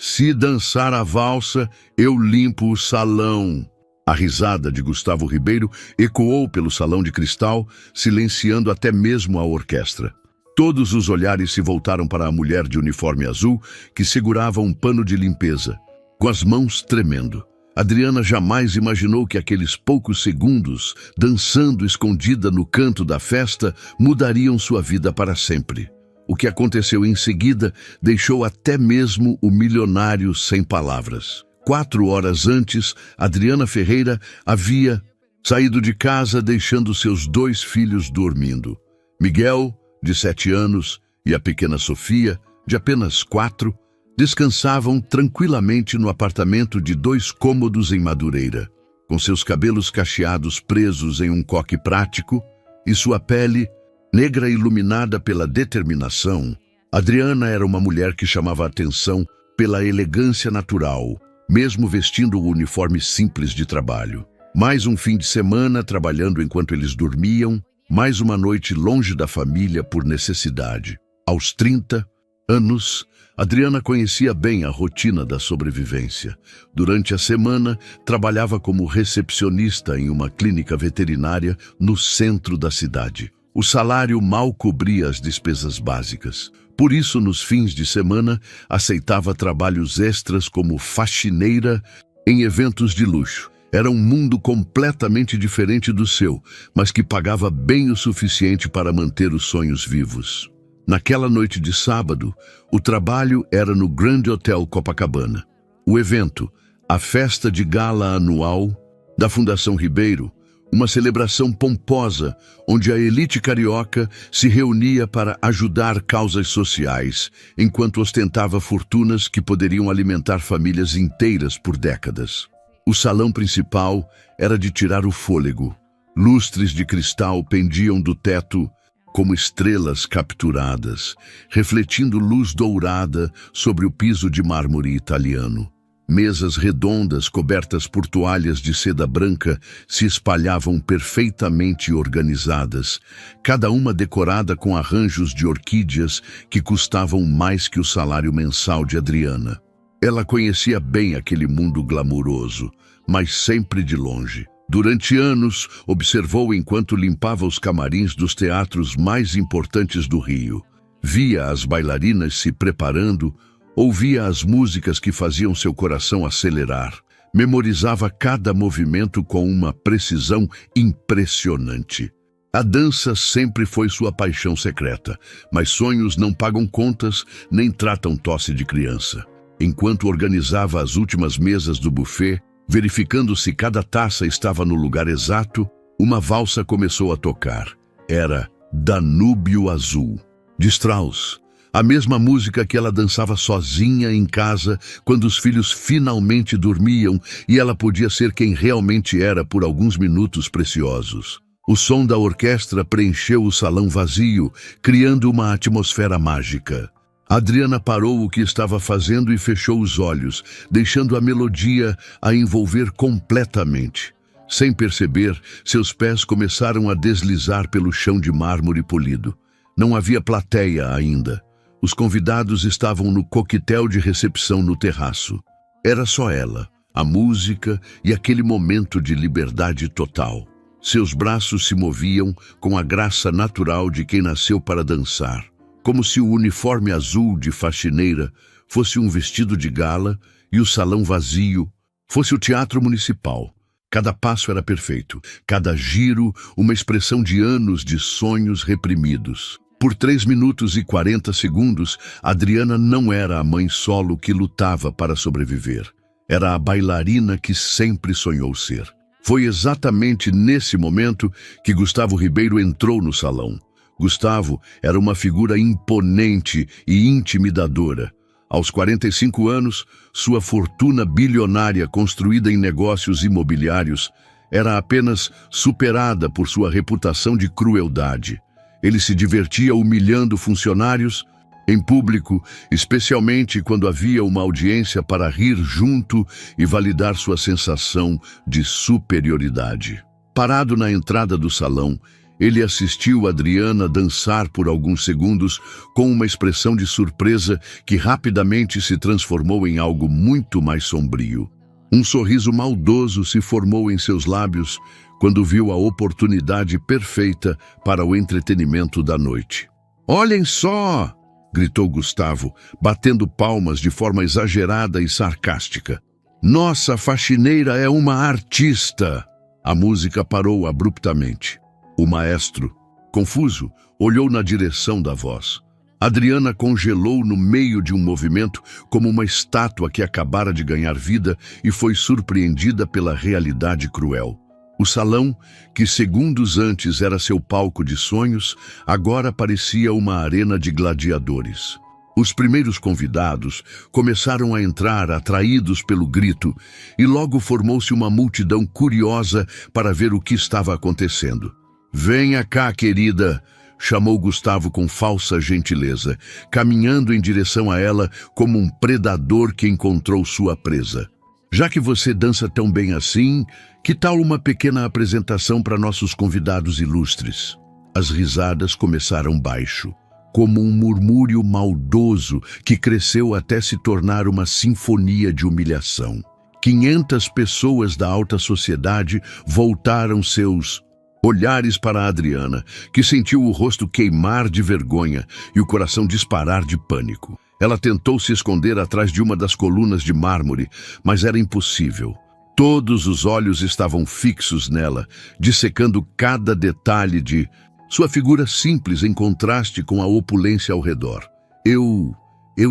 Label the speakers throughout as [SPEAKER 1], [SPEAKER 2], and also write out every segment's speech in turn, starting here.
[SPEAKER 1] Se dançar a valsa, eu limpo o salão. A risada de Gustavo Ribeiro ecoou pelo salão de cristal, silenciando até mesmo a orquestra. Todos os olhares se voltaram para a mulher de uniforme azul, que segurava um pano de limpeza, com as mãos tremendo. Adriana jamais imaginou que aqueles poucos segundos, dançando escondida no canto da festa, mudariam sua vida para sempre. O que aconteceu em seguida deixou até mesmo o milionário sem palavras. 4 horas antes, Adriana Ferreira havia saído de casa deixando seus 2 filhos dormindo. Miguel, de 7 anos, e a pequena Sofia, de apenas 4, descansavam tranquilamente no apartamento de 2 cômodos em Madureira, com seus cabelos cacheados presos em um coque prático e sua pele negra iluminada pela determinação. Adriana era uma mulher que chamava a atenção pela elegância natural, mesmo vestindo o uniforme simples de trabalho. Mais um fim de semana trabalhando enquanto eles dormiam, mais uma noite longe da família por necessidade. Aos 30 anos, Adriana conhecia bem a rotina da sobrevivência. Durante a semana, trabalhava como recepcionista em uma clínica veterinária no centro da cidade. O salário mal cobria as despesas básicas. Por isso, nos fins de semana, aceitava trabalhos extras como faxineira em eventos de luxo. Era um mundo completamente diferente do seu, mas que pagava bem o suficiente para manter os sonhos vivos. Naquela noite de sábado, o trabalho era no Grand Hotel Copacabana. O evento, a festa de gala anual da Fundação Ribeiro, uma celebração pomposa onde a elite carioca se reunia para ajudar causas sociais, enquanto ostentava fortunas que poderiam alimentar famílias inteiras por décadas. O salão principal era de tirar o fôlego. Lustres de cristal pendiam do teto como estrelas capturadas, refletindo luz dourada sobre o piso de mármore italiano. Mesas redondas cobertas por toalhas de seda branca se espalhavam perfeitamente organizadas, cada uma decorada com arranjos de orquídeas que custavam mais que o salário mensal de Adriana. Ela conhecia bem aquele mundo glamuroso, mas sempre de longe. Durante anos, observou enquanto limpava os camarins dos teatros mais importantes do Rio. Via as bailarinas se preparando, ouvia as músicas que faziam seu coração acelerar. Memorizava cada movimento com uma precisão impressionante. A dança sempre foi sua paixão secreta, mas sonhos não pagam contas nem tratam tosse de criança. Enquanto organizava as últimas mesas do buffet, verificando se cada taça estava no lugar exato, uma valsa começou a tocar. Era Danúbio Azul, de Strauss. A mesma música que ela dançava sozinha em casa quando os filhos finalmente dormiam e ela podia ser quem realmente era por alguns minutos preciosos. O som da orquestra preencheu o salão vazio, criando uma atmosfera mágica. Adriana parou o que estava fazendo e fechou os olhos, deixando a melodia a envolver completamente. Sem perceber, seus pés começaram a deslizar pelo chão de mármore polido. Não havia plateia ainda. Os convidados estavam no coquetel de recepção no terraço. Era só ela, a música e aquele momento de liberdade total. Seus braços se moviam com a graça natural de quem nasceu para dançar. Como se o uniforme azul de faxineira fosse um vestido de gala e o salão vazio fosse o teatro municipal. Cada passo era perfeito, cada giro uma expressão de anos de sonhos reprimidos. Por 3 minutos e 40 segundos, Adriana não era a mãe solo que lutava para sobreviver. Era a bailarina que sempre sonhou ser. Foi exatamente nesse momento que Gustavo Ribeiro entrou no salão. Gustavo era uma figura imponente e intimidadora. Aos 45 anos, sua fortuna bilionária construída em negócios imobiliários era apenas superada por sua reputação de crueldade. Ele se divertia humilhando funcionários em público, especialmente quando havia uma audiência para rir junto e validar sua sensação de superioridade. Parado na entrada do salão, Ele assistiu Adriana dançar por alguns segundos com uma expressão de surpresa que rapidamente se transformou em algo muito mais sombrio. Um sorriso maldoso se formou em seus lábios quando viu a oportunidade perfeita para o entretenimento da noite. "Olhem só!" gritou Gustavo, batendo palmas de forma exagerada e sarcástica. "Nossa faxineira é uma artista!" A música parou abruptamente. O maestro, confuso, olhou na direção da voz. Adriana congelou no meio de um movimento como uma estátua que acabara de ganhar vida e foi surpreendida pela realidade cruel. O salão, que segundos antes era seu palco de sonhos, agora parecia uma arena de gladiadores. Os primeiros convidados começaram a entrar atraídos pelo grito e logo formou-se uma multidão curiosa para ver o que estava acontecendo. "Venha cá, querida", chamou Gustavo com falsa gentileza, caminhando em direção a ela como um predador que encontrou sua presa. "Já que você dança tão bem assim, que tal uma pequena apresentação para nossos convidados ilustres?" As risadas começaram baixo, como um murmúrio maldoso que cresceu até se tornar uma sinfonia de humilhação. 500 pessoas da alta sociedade voltaram seus olhares para Adriana, que sentiu o rosto queimar de vergonha e o coração disparar de pânico. Ela tentou se esconder atrás de uma das colunas de mármore, mas era impossível. Todos os olhos estavam fixos nela, dissecando cada detalhe de sua figura simples em contraste com a opulência ao redor. Eu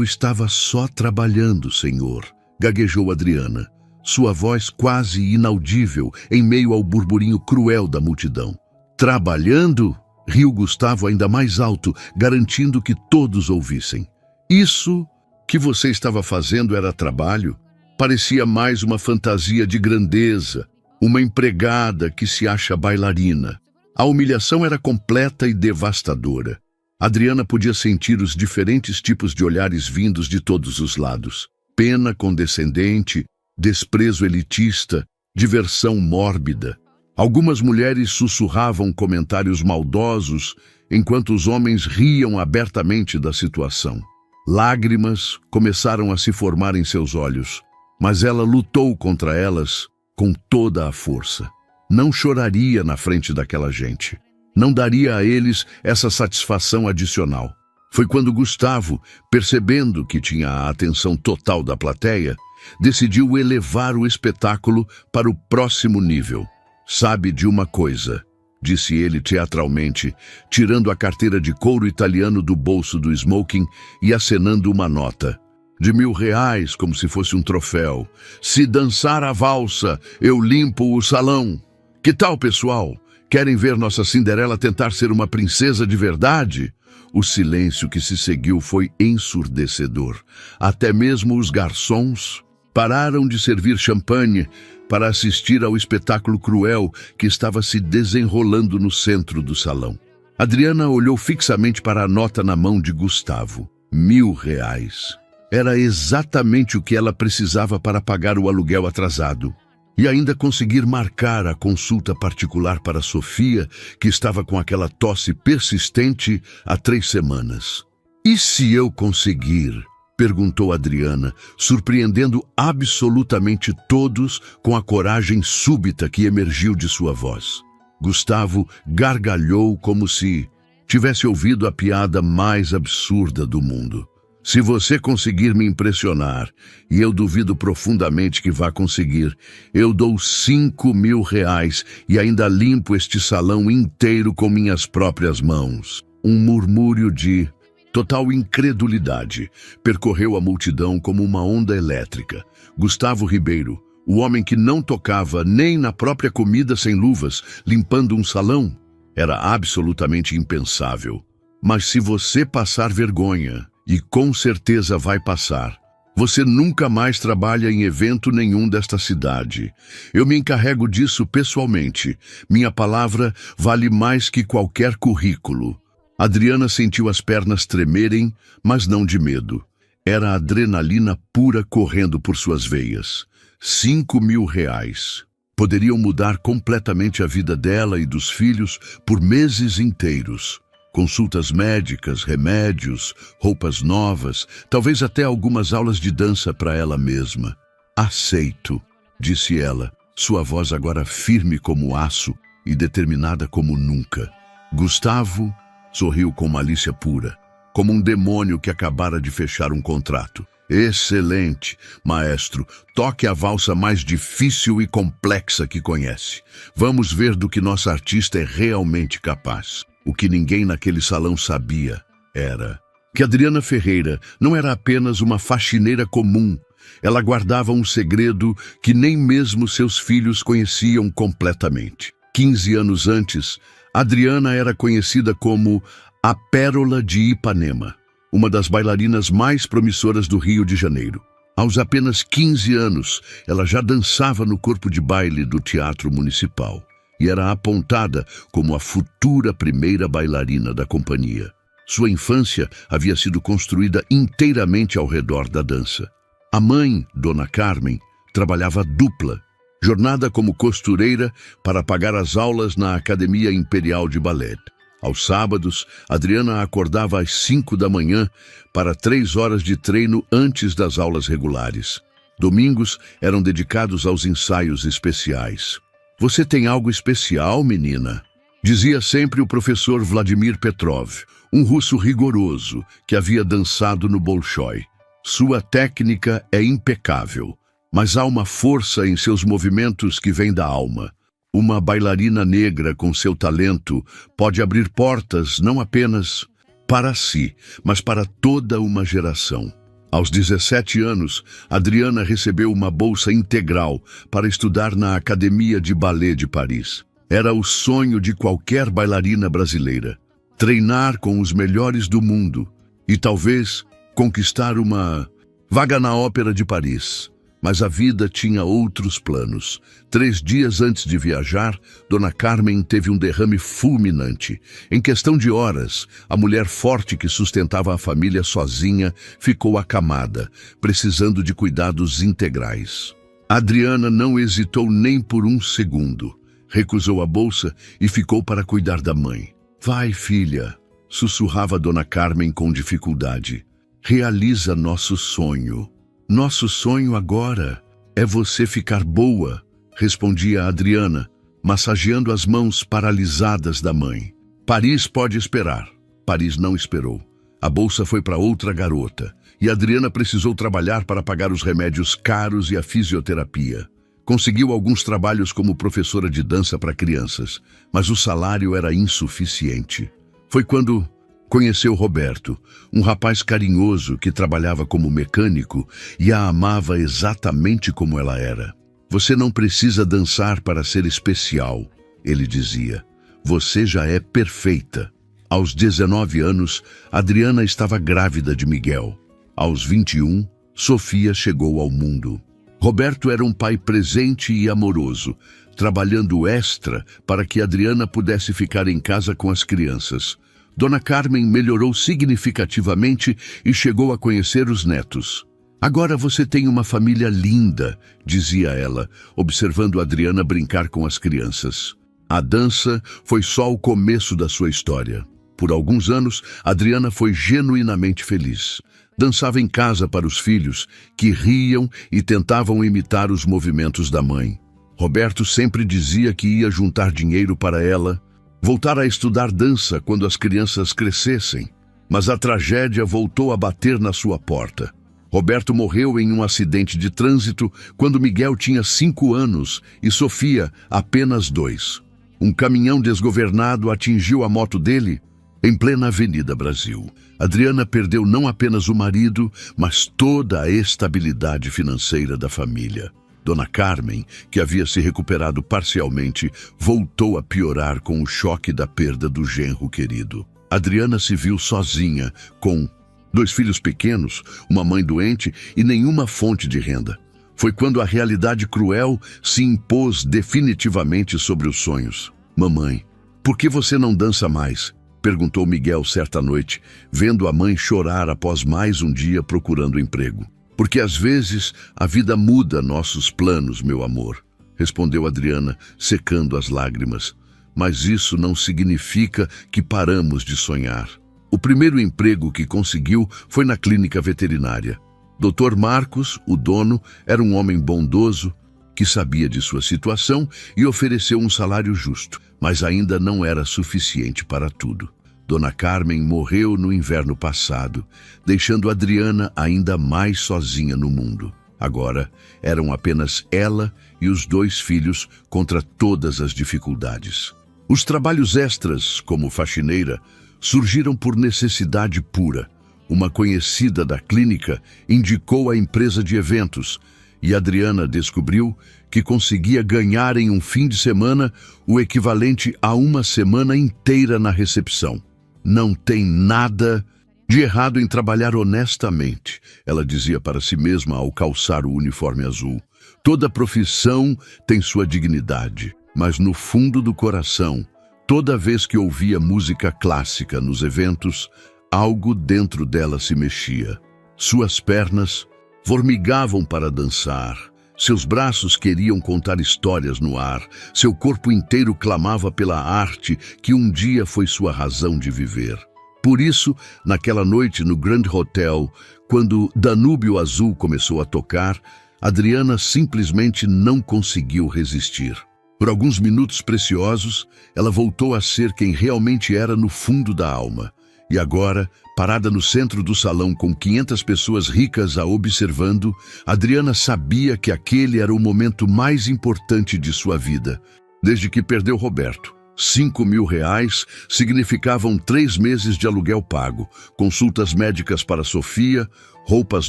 [SPEAKER 1] estava só trabalhando, senhor", gaguejou Adriana, sua voz quase inaudível em meio ao burburinho cruel da multidão. "Trabalhando?" riu Gustavo ainda mais alto, garantindo que todos ouvissem. "Isso que você estava fazendo era trabalho?" Parecia mais uma fantasia de grandeza, uma empregada que se acha bailarina. A humilhação era completa e devastadora. Adriana podia sentir os diferentes tipos de olhares vindos de todos os lados. Pena condescendente, desprezo elitista, diversão mórbida. Algumas mulheres sussurravam comentários maldosos, enquanto os homens riam abertamente da situação. Lágrimas começaram a se formar em seus olhos, mas ela lutou contra elas com toda a força. Não choraria na frente daquela gente. Não daria a eles essa satisfação adicional. Foi quando Gustavo, percebendo que tinha a atenção total da plateia, decidiu elevar o espetáculo para o próximo nível. "Sabe de uma coisa?", disse ele teatralmente, tirando a carteira de couro italiano do bolso do smoking e acenando uma nota. "de R$1.000, como se fosse um troféu. Se dançar a valsa, eu limpo o salão. Que tal, pessoal? Querem ver nossa Cinderela tentar ser uma princesa de verdade?" O silêncio que se seguiu foi ensurdecedor. Até mesmo os garçons pararam de servir champanhe para assistir ao espetáculo cruel que estava se desenrolando no centro do salão. Adriana olhou fixamente para a nota na mão de Gustavo. R$1.000. Era exatamente o que ela precisava para pagar o aluguel atrasado. E ainda conseguir marcar a consulta particular para Sofia, que estava com aquela tosse persistente há 3 semanas. "E se eu conseguir?", perguntou Adriana, surpreendendo absolutamente todos com a coragem súbita que emergiu de sua voz. Gustavo gargalhou como se tivesse ouvido a piada mais absurda do mundo. "Se você conseguir me impressionar, e eu duvido profundamente que vá conseguir, eu dou R$5.000 e ainda limpo este salão inteiro com minhas próprias mãos." Um murmúrio de total incredulidade percorreu a multidão como uma onda elétrica. Gustavo Ribeiro, o homem que não tocava nem na própria comida sem luvas, limpando um salão, era absolutamente impensável. "Mas se você passar vergonha, e com certeza vai passar, você nunca mais trabalha em evento nenhum desta cidade. Eu me encarrego disso pessoalmente. Minha palavra vale mais que qualquer currículo." Adriana sentiu as pernas tremerem, mas não de medo. Era adrenalina pura correndo por suas veias. R$5.000. Poderiam mudar completamente a vida dela e dos filhos por meses inteiros. Consultas médicas, remédios, roupas novas, talvez até algumas aulas de dança para ela mesma. Aceito, disse ela, sua voz agora firme como aço e determinada como nunca. Gustavo sorriu com malícia pura, como um demônio que acabara de fechar um contrato. Excelente, maestro. Toque a valsa mais difícil e complexa que conhece. Vamos ver do que nossa artista é realmente capaz. O que ninguém naquele salão sabia era que Adriana Ferreira não era apenas uma faxineira comum. Ela guardava um segredo que nem mesmo seus filhos conheciam completamente. 15 anos antes, Adriana era conhecida como a Pérola de Ipanema, uma das bailarinas mais promissoras do Rio de Janeiro. Aos apenas 15 anos, ela já dançava no corpo de baile do Teatro Municipal e era apontada como a futura primeira bailarina da companhia. Sua infância havia sido construída inteiramente ao redor da dança. A mãe, Dona Carmen, trabalhava dupla, jornada como costureira para pagar as aulas na Academia Imperial de Ballet. Aos sábados, Adriana acordava às 5 da manhã para 3 horas de treino antes das aulas regulares. Domingos eram dedicados aos ensaios especiais. Você tem algo especial, menina? Dizia sempre o professor Vladimir Petrov, um russo rigoroso que havia dançado no Bolshoi. Sua técnica é impecável, mas há uma força em seus movimentos que vem da alma. Uma bailarina negra com seu talento pode abrir portas não apenas para si, mas para toda uma geração. Aos 17 anos, Adriana recebeu uma bolsa integral para estudar na Academia de Ballet de Paris. Era o sonho de qualquer bailarina brasileira. Treinar com os melhores do mundo e talvez conquistar uma vaga na Ópera de Paris. Mas a vida tinha outros planos. 3 dias antes de viajar, Dona Carmen teve um derrame fulminante. Em questão de horas, a mulher forte que sustentava a família sozinha ficou acamada, precisando de cuidados integrais. Adriana não hesitou nem por um segundo. Recusou a bolsa e ficou para cuidar da mãe. Vai, filha, sussurrava Dona Carmen com dificuldade. Realiza nosso sonho. Nosso sonho agora é você ficar boa, respondia Adriana, massageando as mãos paralisadas da mãe. Paris pode esperar. Paris não esperou. A bolsa foi para outra garota e Adriana precisou trabalhar para pagar os remédios caros e a fisioterapia. Conseguiu alguns trabalhos como professora de dança para crianças, mas o salário era insuficiente. Foi quando conheceu Roberto, um rapaz carinhoso que trabalhava como mecânico e a amava exatamente como ela era. Você não precisa dançar para ser especial, ele dizia. Você já é perfeita. Aos 19 anos, Adriana estava grávida de Miguel. Aos 21, Sofia chegou ao mundo. Roberto era um pai presente e amoroso, trabalhando extra para que Adriana pudesse ficar em casa com as crianças. Dona Carmen melhorou significativamente e chegou a conhecer os netos. Agora você tem uma família linda, dizia ela, observando Adriana brincar com as crianças. A dança foi só o começo da sua história. Por alguns anos, Adriana foi genuinamente feliz. Dançava em casa para os filhos, que riam e tentavam imitar os movimentos da mãe. Roberto sempre dizia que ia juntar dinheiro para ela, voltar a estudar dança quando as crianças crescessem, mas a tragédia voltou a bater na sua porta. Roberto morreu em um acidente de trânsito quando Miguel tinha 5 anos e Sofia apenas 2. Um caminhão desgovernado atingiu a moto dele em plena Avenida Brasil. Adriana perdeu não apenas o marido, mas toda a estabilidade financeira da família. Dona Carmen, que havia se recuperado parcialmente, voltou a piorar com o choque da perda do genro querido. Adriana se viu sozinha, com 2 filhos pequenos, uma mãe doente e nenhuma fonte de renda. Foi quando a realidade cruel se impôs definitivamente sobre os sonhos. Mamãe, por que você não dança mais? Perguntou Miguel certa noite, vendo a mãe chorar após mais um dia procurando emprego. Porque às vezes a vida muda nossos planos, meu amor. respondeu Adriana, secando as lágrimas. Mas isso não significa que paramos de sonhar. O primeiro emprego que conseguiu foi na clínica veterinária. Dr. Marcos, o dono, era um homem bondoso que sabia de sua situação e ofereceu um salário justo, mas ainda não era suficiente para tudo. Dona Carmen morreu no inverno passado, deixando Adriana ainda mais sozinha no mundo. Agora, eram apenas ela e os 2 filhos contra todas as dificuldades. Os trabalhos extras, como faxineira, surgiram por necessidade pura. Uma conhecida da clínica indicou a empresa de eventos e Adriana descobriu que conseguia ganhar em um fim de semana o equivalente a uma semana inteira na recepção. Não tem nada de errado em trabalhar honestamente, ela dizia para si mesma ao calçar o uniforme azul. Toda profissão tem sua dignidade, mas no fundo do coração, toda vez que ouvia música clássica nos eventos, algo dentro dela se mexia. Suas pernas formigavam para dançar, seus braços queriam contar histórias no ar, seu corpo inteiro clamava pela arte que um dia foi sua razão de viver. Por isso, naquela noite no Grand Hotel, quando Danúbio Azul começou a tocar, Adriana simplesmente não conseguiu resistir. Por alguns minutos preciosos, ela voltou a ser quem realmente era no fundo da alma. E agora, parada no centro do salão com 500 pessoas ricas a observando, Adriana sabia que aquele era o momento mais importante de sua vida, desde que perdeu Roberto. R$5.000 significavam 3 meses de aluguel pago, consultas médicas para Sofia, roupas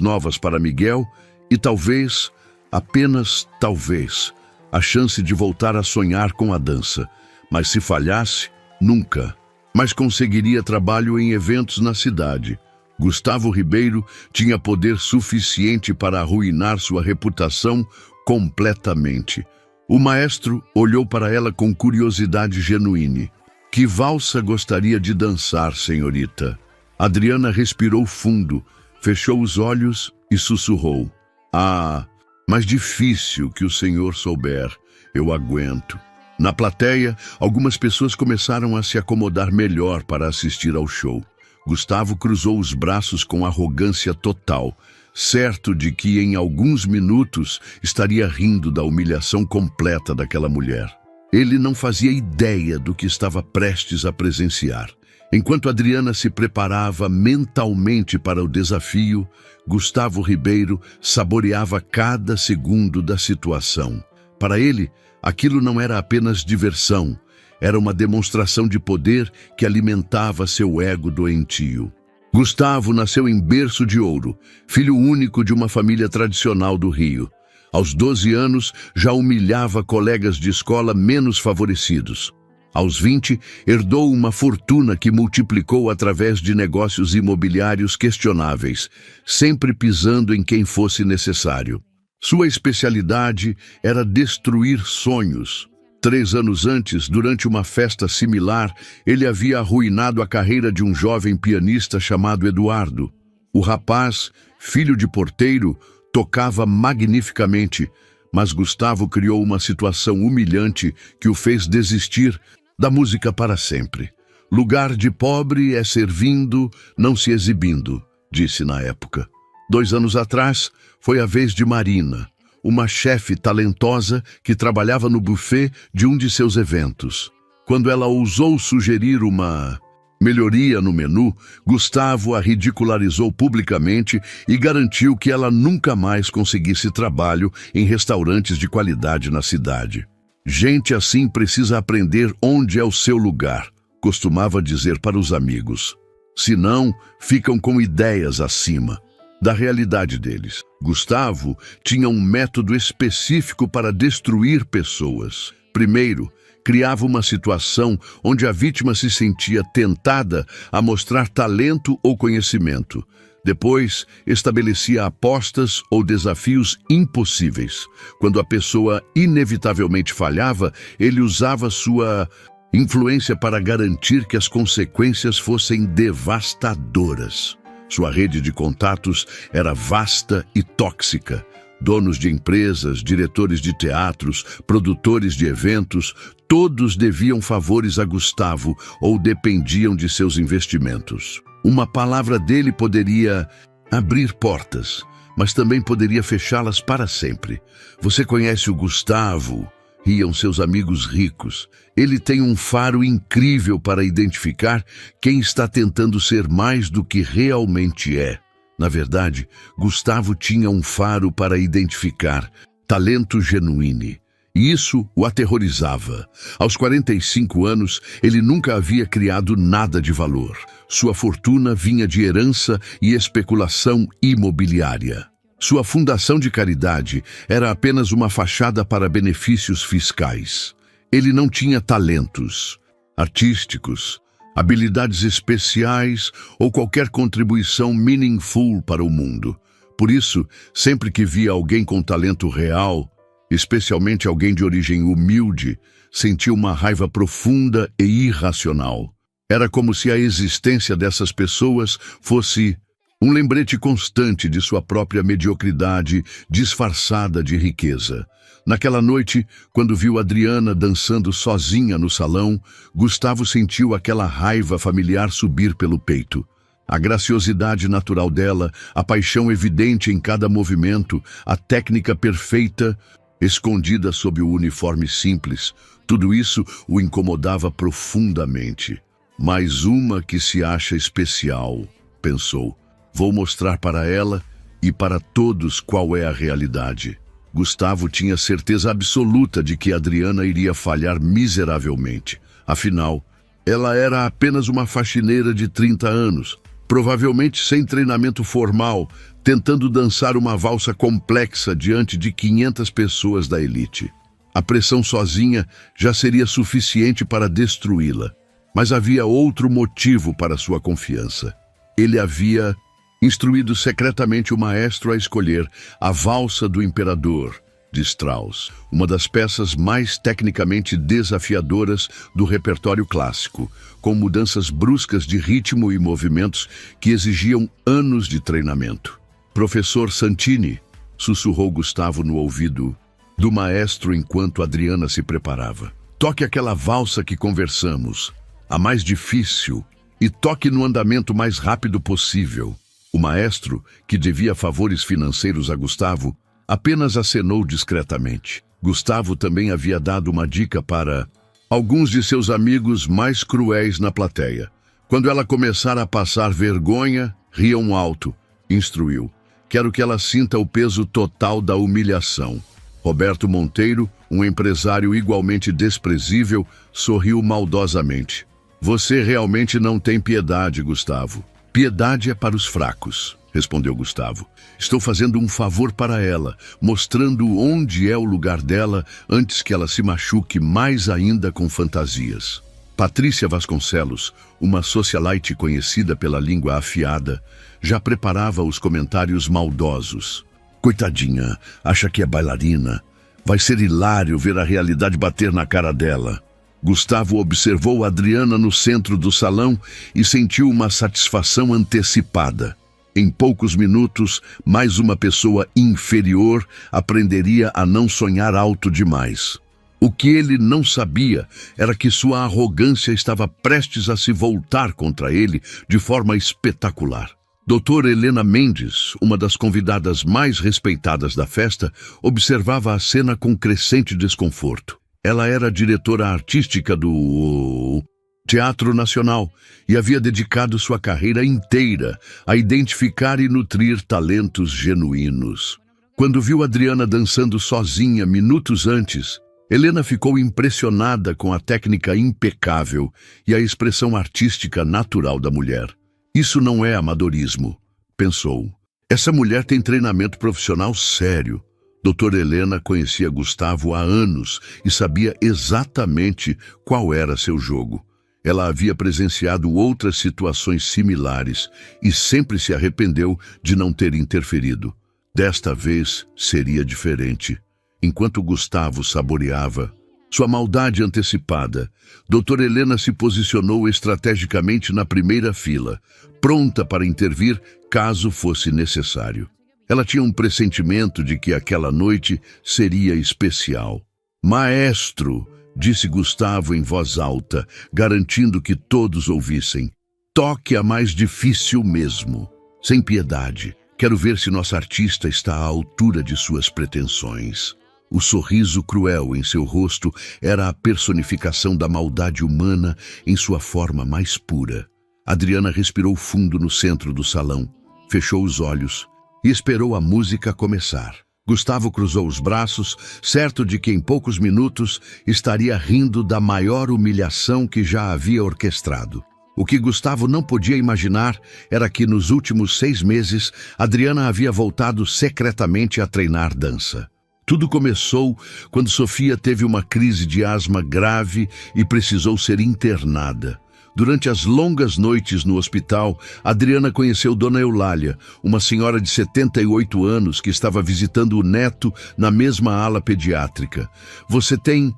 [SPEAKER 1] novas para Miguel e talvez, apenas talvez, a chance de voltar a sonhar com a dança. Mas se falhasse, nunca. Mas conseguiria trabalho em eventos na cidade. Gustavo Ribeiro tinha poder suficiente para arruinar sua reputação completamente. O maestro olhou para ela com curiosidade genuína. Que valsa gostaria de dançar, senhorita? Adriana respirou fundo, fechou os olhos e sussurrou. Ah, mas difícil que o senhor souber, eu aguento. Na plateia, algumas pessoas começaram a se acomodar melhor para assistir ao show. Gustavo cruzou os braços com arrogância total, certo de que em alguns minutos estaria rindo da humilhação completa daquela mulher. Ele não fazia ideia do que estava prestes a presenciar. Enquanto Adriana se preparava mentalmente para o desafio, Gustavo Ribeiro saboreava cada segundo da situação. Para ele, aquilo não era apenas diversão, era uma demonstração de poder que alimentava seu ego doentio. Gustavo nasceu em berço de ouro, filho único de uma família tradicional do Rio. Aos 12 anos, já humilhava colegas de escola menos favorecidos. Aos 20, herdou uma fortuna que multiplicou através de negócios imobiliários questionáveis, sempre pisando em quem fosse necessário. Sua especialidade era destruir sonhos. 3 anos antes, durante uma festa similar, ele havia arruinado a carreira de um jovem pianista chamado Eduardo. O rapaz, filho de porteiro, tocava magnificamente, mas Gustavo criou uma situação humilhante que o fez desistir da música para sempre. Lugar de pobre é servindo, não se exibindo, disse na época. 2 anos atrás, foi a vez de Marina, uma chefe talentosa que trabalhava no buffet de um de seus eventos. Quando ela ousou sugerir uma melhoria no menu, Gustavo a ridicularizou publicamente e garantiu que ela nunca mais conseguisse trabalho em restaurantes de qualidade na cidade. Gente assim precisa aprender onde é o seu lugar, costumava dizer para os amigos. Senão, ficam com ideias acima da realidade deles. Gustavo tinha um método específico para destruir pessoas. Primeiro, criava uma situação onde a vítima se sentia tentada a mostrar talento ou conhecimento. Depois, estabelecia apostas ou desafios impossíveis. Quando a pessoa inevitavelmente falhava, ele usava sua influência para garantir que as consequências fossem devastadoras. Sua rede de contatos era vasta e tóxica. Donos de empresas, diretores de teatros, produtores de eventos, todos deviam favores a Gustavo ou dependiam de seus investimentos. Uma palavra dele poderia abrir portas, mas também poderia fechá-las para sempre. Você conhece o Gustavo? Riam seus amigos ricos. Ele tem um faro incrível para identificar quem está tentando ser mais do que realmente é. Na verdade, Gustavo tinha um faro para identificar talento genuíno. E isso o aterrorizava. Aos 45 anos, ele nunca havia criado nada de valor. Sua fortuna vinha de herança e especulação imobiliária. Sua fundação de caridade era apenas uma fachada para benefícios fiscais. Ele não tinha talentos artísticos, habilidades especiais ou qualquer contribuição meaningful para o mundo. Por isso, sempre que via alguém com talento real, especialmente alguém de origem humilde, sentia uma raiva profunda e irracional. Era como se a existência dessas pessoas fosse um lembrete constante de sua própria mediocridade disfarçada de riqueza. Naquela noite, quando viu Adriana dançando sozinha no salão, Gustavo sentiu aquela raiva familiar subir pelo peito. A graciosidade natural dela, a paixão evidente em cada movimento, a técnica perfeita, escondida sob o uniforme simples, tudo isso o incomodava profundamente. Mais uma que se acha especial, pensou. Vou mostrar para ela e para todos qual é a realidade. Gustavo tinha certeza absoluta de que Adriana iria falhar miseravelmente. Afinal, ela era apenas uma faxineira de 30 anos, provavelmente sem treinamento formal, tentando dançar uma valsa complexa diante de 500 pessoas da elite. A pressão sozinha já seria suficiente para destruí-la. Mas havia outro motivo para sua confiança. Ele havia instruído secretamente o maestro a escolher a Valsa do Imperador, de Strauss, uma das peças mais tecnicamente desafiadoras do repertório clássico, com mudanças bruscas de ritmo e movimentos que exigiam anos de treinamento. Professor Santini, sussurrou Gustavo no ouvido do maestro enquanto Adriana se preparava. Toque aquela valsa que conversamos, a mais difícil, e toque no andamento mais rápido possível. O maestro, que devia favores financeiros a Gustavo, apenas acenou discretamente. Gustavo também havia dado uma dica para alguns de seus amigos mais cruéis na plateia. Quando ela começar a passar vergonha, riam alto, instruiu. Quero que ela sinta o peso total da humilhação. Roberto Monteiro, um empresário igualmente desprezível, sorriu maldosamente. Você realmente não tem piedade, Gustavo. Piedade é para os fracos, respondeu Gustavo. Estou fazendo um favor para ela, mostrando onde é o lugar dela antes que ela se machuque mais ainda com fantasias. Patrícia Vasconcelos, uma socialite conhecida pela língua afiada, já preparava os comentários maldosos. Coitadinha, acha que é bailarina. Vai ser hilário ver a realidade bater na cara dela. Gustavo observou Adriana no centro do salão e sentiu uma satisfação antecipada. Em poucos minutos, mais uma pessoa inferior aprenderia a não sonhar alto demais. O que ele não sabia era que sua arrogância estava prestes a se voltar contra ele de forma espetacular. Doutora Helena Mendes, uma das convidadas mais respeitadas da festa, observava a cena com crescente desconforto. Ela era diretora artística do Teatro Nacional e havia dedicado sua carreira inteira a identificar e nutrir talentos genuínos. Quando viu Adriana dançando sozinha minutos antes, Helena ficou impressionada com a técnica impecável e a expressão artística natural da mulher. Isso não é amadorismo, pensou. Essa mulher tem treinamento profissional sério. Doutora Helena conhecia Gustavo há anos e sabia exatamente qual era seu jogo. Ela havia presenciado outras situações similares e sempre se arrependeu de não ter interferido. Desta vez seria diferente. Enquanto Gustavo saboreava sua maldade antecipada, doutora Helena se posicionou estrategicamente na primeira fila, pronta para intervir caso fosse necessário. Ela tinha um pressentimento de que aquela noite seria especial. Maestro, disse Gustavo em voz alta, garantindo que todos ouvissem. Toque a mais difícil mesmo. Sem piedade. Quero ver se nossa artista está à altura de suas pretensões. O sorriso cruel em seu rosto era a personificação da maldade humana em sua forma mais pura. Adriana respirou fundo no centro do salão, fechou os olhos e esperou a música começar. Gustavo cruzou os braços, certo de que em poucos minutos estaria rindo da maior humilhação que já havia orquestrado. O que Gustavo não podia imaginar era que nos últimos 6 meses Adriana havia voltado secretamente a treinar dança. Tudo começou quando Sofia teve uma crise de asma grave e precisou ser internada. Durante as longas noites no hospital, Adriana conheceu Dona Eulália, uma senhora de 78 anos que estava visitando o neto na mesma ala pediátrica. Você tem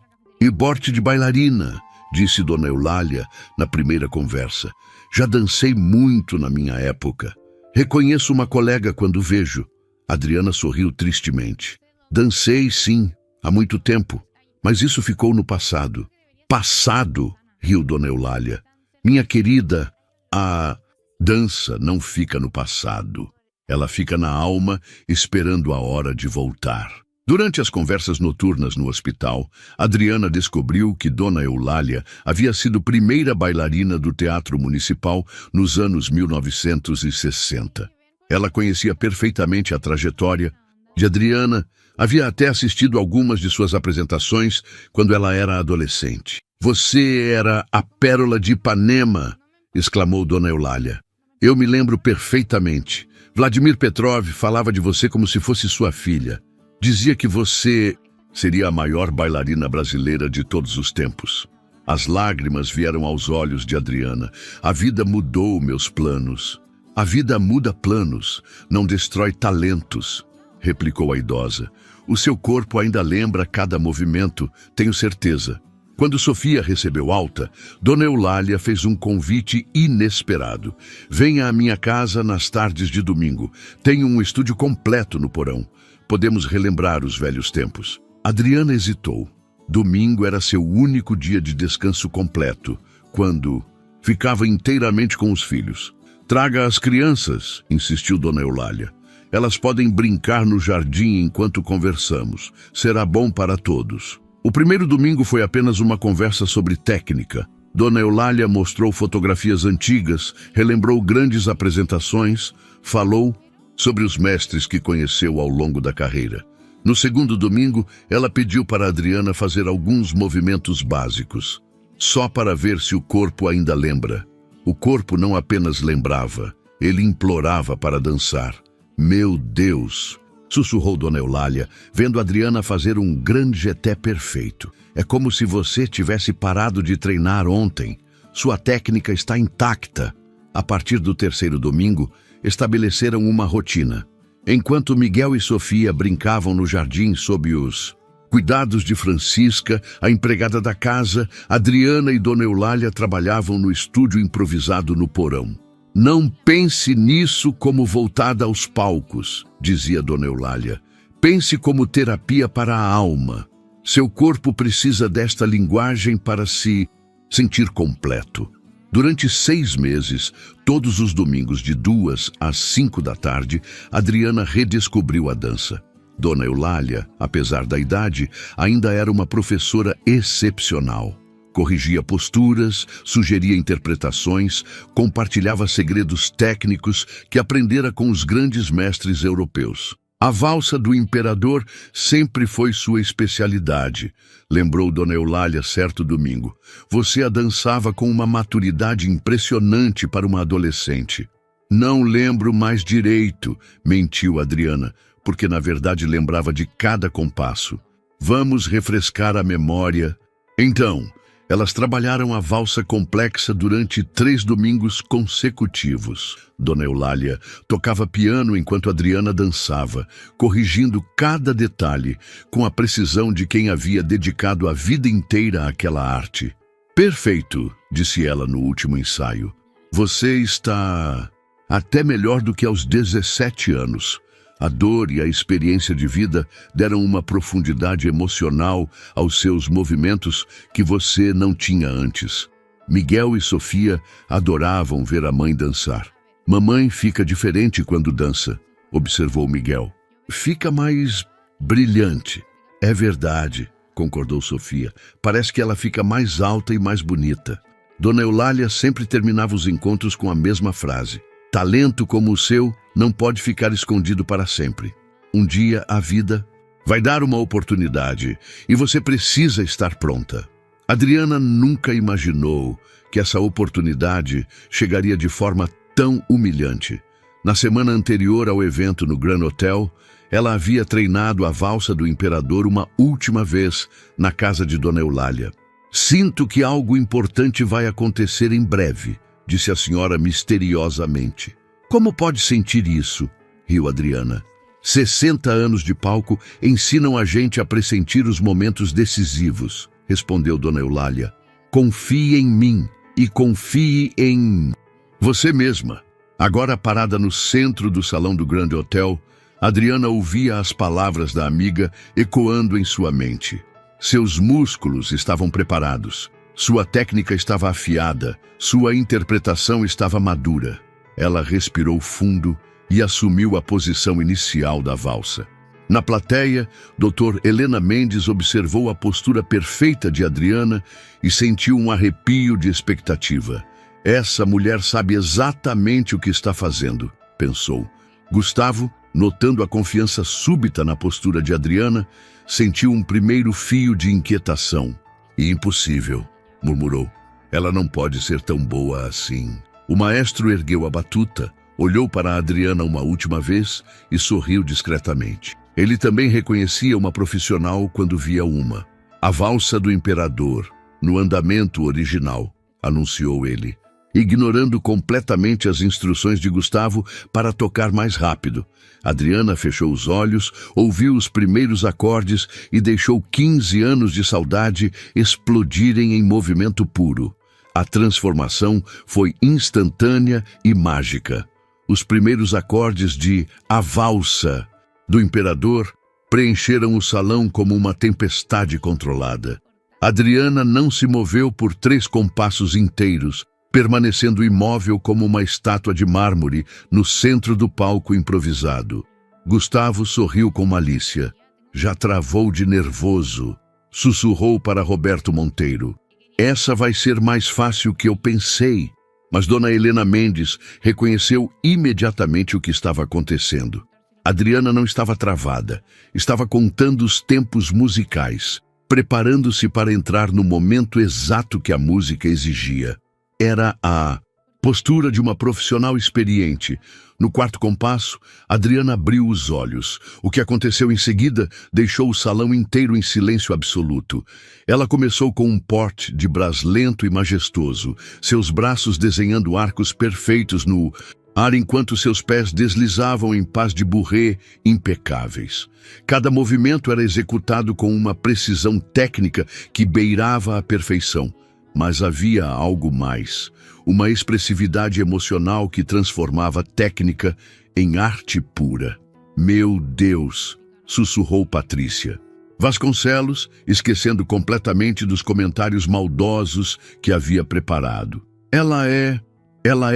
[SPEAKER 1] porte de bailarina, disse Dona Eulália na primeira conversa. Já dancei muito na minha época. Reconheço uma colega quando vejo. Adriana sorriu tristemente. Dancei, sim, há muito tempo, mas isso ficou no passado. Passado, riu Dona Eulália. Minha querida, a dança não fica no passado. Ela fica na alma, esperando a hora de voltar. Durante as conversas noturnas no hospital, Adriana descobriu que Dona Eulália havia sido primeira bailarina do Teatro Municipal nos anos 1960. Ela conhecia perfeitamente a trajetória de Adriana, havia até assistido algumas de suas apresentações quando ela era adolescente. Você era a pérola de Ipanema, exclamou Dona Eulália. Eu me lembro perfeitamente. Vladimir Petrov falava de você como se fosse sua filha. Dizia que você seria a maior bailarina brasileira de todos os tempos. As lágrimas vieram aos olhos de Adriana. A vida mudou meus planos. A vida muda planos, não destrói talentos, replicou a idosa. O seu corpo ainda lembra cada movimento, tenho certeza. Quando Sofia recebeu alta, Dona Eulália fez um convite inesperado. Venha à minha casa nas tardes de domingo. Tenho um estúdio completo no porão. Podemos relembrar os velhos tempos. Adriana hesitou. Domingo era seu único dia de descanso completo, quando ficava inteiramente com os filhos. Traga as crianças, insistiu Dona Eulália. Elas podem brincar no jardim enquanto conversamos. Será bom para todos. O primeiro domingo foi apenas uma conversa sobre técnica. Dona Eulália mostrou fotografias antigas, relembrou grandes apresentações, falou sobre os mestres que conheceu ao longo da carreira. No segundo domingo, ela pediu para Adriana fazer alguns movimentos básicos, só para ver se o corpo ainda lembra. O corpo não apenas lembrava, ele implorava para dançar. Meu Deus! Sussurrou Dona Eulália, vendo Adriana fazer um grande jeté perfeito. É como se você tivesse parado de treinar ontem. Sua técnica está intacta. A partir do terceiro domingo, estabeleceram uma rotina. Enquanto Miguel e Sofia brincavam no jardim sob os cuidados de Francisca, a empregada da casa, Adriana e Dona Eulália trabalhavam no estúdio improvisado no porão. Não pense nisso como voltada aos palcos, dizia Dona Eulália. Pense como terapia para a alma. Seu corpo precisa desta linguagem para se sentir completo. Durante 6 meses, todos os domingos de 2 às 5 da tarde, Adriana redescobriu a dança. Dona Eulália, apesar da idade, ainda era uma professora excepcional. Corrigia posturas, sugeria interpretações, compartilhava segredos técnicos que aprendera com os grandes mestres europeus. A valsa do imperador sempre foi sua especialidade, lembrou Dona Eulália certo domingo. Você a dançava com uma maturidade impressionante para uma adolescente. Não lembro mais direito, mentiu Adriana, porque na verdade lembrava de cada compasso. Vamos refrescar a memória. Então, elas trabalharam a valsa complexa durante 3 domingos consecutivos. Dona Eulália tocava piano enquanto Adriana dançava, corrigindo cada detalhe com a precisão de quem havia dedicado a vida inteira àquela arte. Perfeito, disse ela no último ensaio. Você está até melhor do que aos 17 anos. A dor e a experiência de vida deram uma profundidade emocional aos seus movimentos que você não tinha antes. Miguel e Sofia adoravam ver a mãe dançar. Mamãe fica diferente quando dança, observou Miguel. Fica mais brilhante. É verdade, concordou Sofia. Parece que ela fica mais alta e mais bonita. Dona Eulália sempre terminava os encontros com a mesma frase. Talento como o seu não pode ficar escondido para sempre. Um dia a vida vai dar uma oportunidade e você precisa estar pronta. Adriana nunca imaginou que essa oportunidade chegaria de forma tão humilhante. Na semana anterior ao evento no Grand Hotel, ela havia treinado a valsa do imperador uma última vez na casa de Dona Eulália. Sinto que algo importante vai acontecer em breve, disse a senhora misteriosamente. Como pode sentir isso? Riu Adriana. 60 anos de palco ensinam a gente a pressentir os momentos decisivos, respondeu Dona Eulália. Confie em mim e confie em você mesma. Agora parada no centro do salão do Grand Hotel, Adriana ouvia as palavras da amiga ecoando em sua mente. Seus músculos estavam preparados, sua técnica estava afiada, sua interpretação estava madura. Ela respirou fundo e assumiu a posição inicial da valsa. Na plateia, Dr. Helena Mendes observou a postura perfeita de Adriana e sentiu um arrepio de expectativa. Essa mulher sabe exatamente o que está fazendo, pensou. Gustavo, notando a confiança súbita na postura de Adriana, sentiu um primeiro fio de inquietação. Impossível, murmurou. Ela não pode ser tão boa assim. O maestro ergueu a batuta, olhou para Adriana uma última vez e sorriu discretamente. Ele também reconhecia uma profissional quando via uma. A valsa do imperador, no andamento original, anunciou ele, ignorando completamente as instruções de Gustavo para tocar mais rápido. Adriana fechou os olhos, ouviu os primeiros acordes e deixou 15 anos de saudade explodirem em movimento puro. A transformação foi instantânea e mágica. Os primeiros acordes de A Valsa do Imperador preencheram o salão como uma tempestade controlada. Adriana não se moveu por 3 compassos inteiros, permanecendo imóvel como uma estátua de mármore no centro do palco improvisado. Gustavo sorriu com malícia. Já travou de nervoso, sussurrou para Roberto Monteiro. Essa vai ser mais fácil que eu pensei. Mas Dona Helena Mendes reconheceu imediatamente o que estava acontecendo. Adriana não estava travada, estava contando os tempos musicais, preparando-se para entrar no momento exato que a música exigia. Era a postura de uma profissional experiente. No 4º compasso, Adriana abriu os olhos. O que aconteceu em seguida deixou o salão inteiro em silêncio absoluto. Ela começou com um porte de brás lento e majestoso, seus braços desenhando arcos perfeitos no ar enquanto seus pés deslizavam em pas de bourrée impecáveis. Cada movimento era executado com uma precisão técnica que beirava a perfeição. Mas havia algo mais, uma expressividade emocional que transformava técnica em arte pura. Meu Deus, sussurrou Patrícia. Vasconcelos, esquecendo completamente dos comentários maldosos que havia preparado. Ela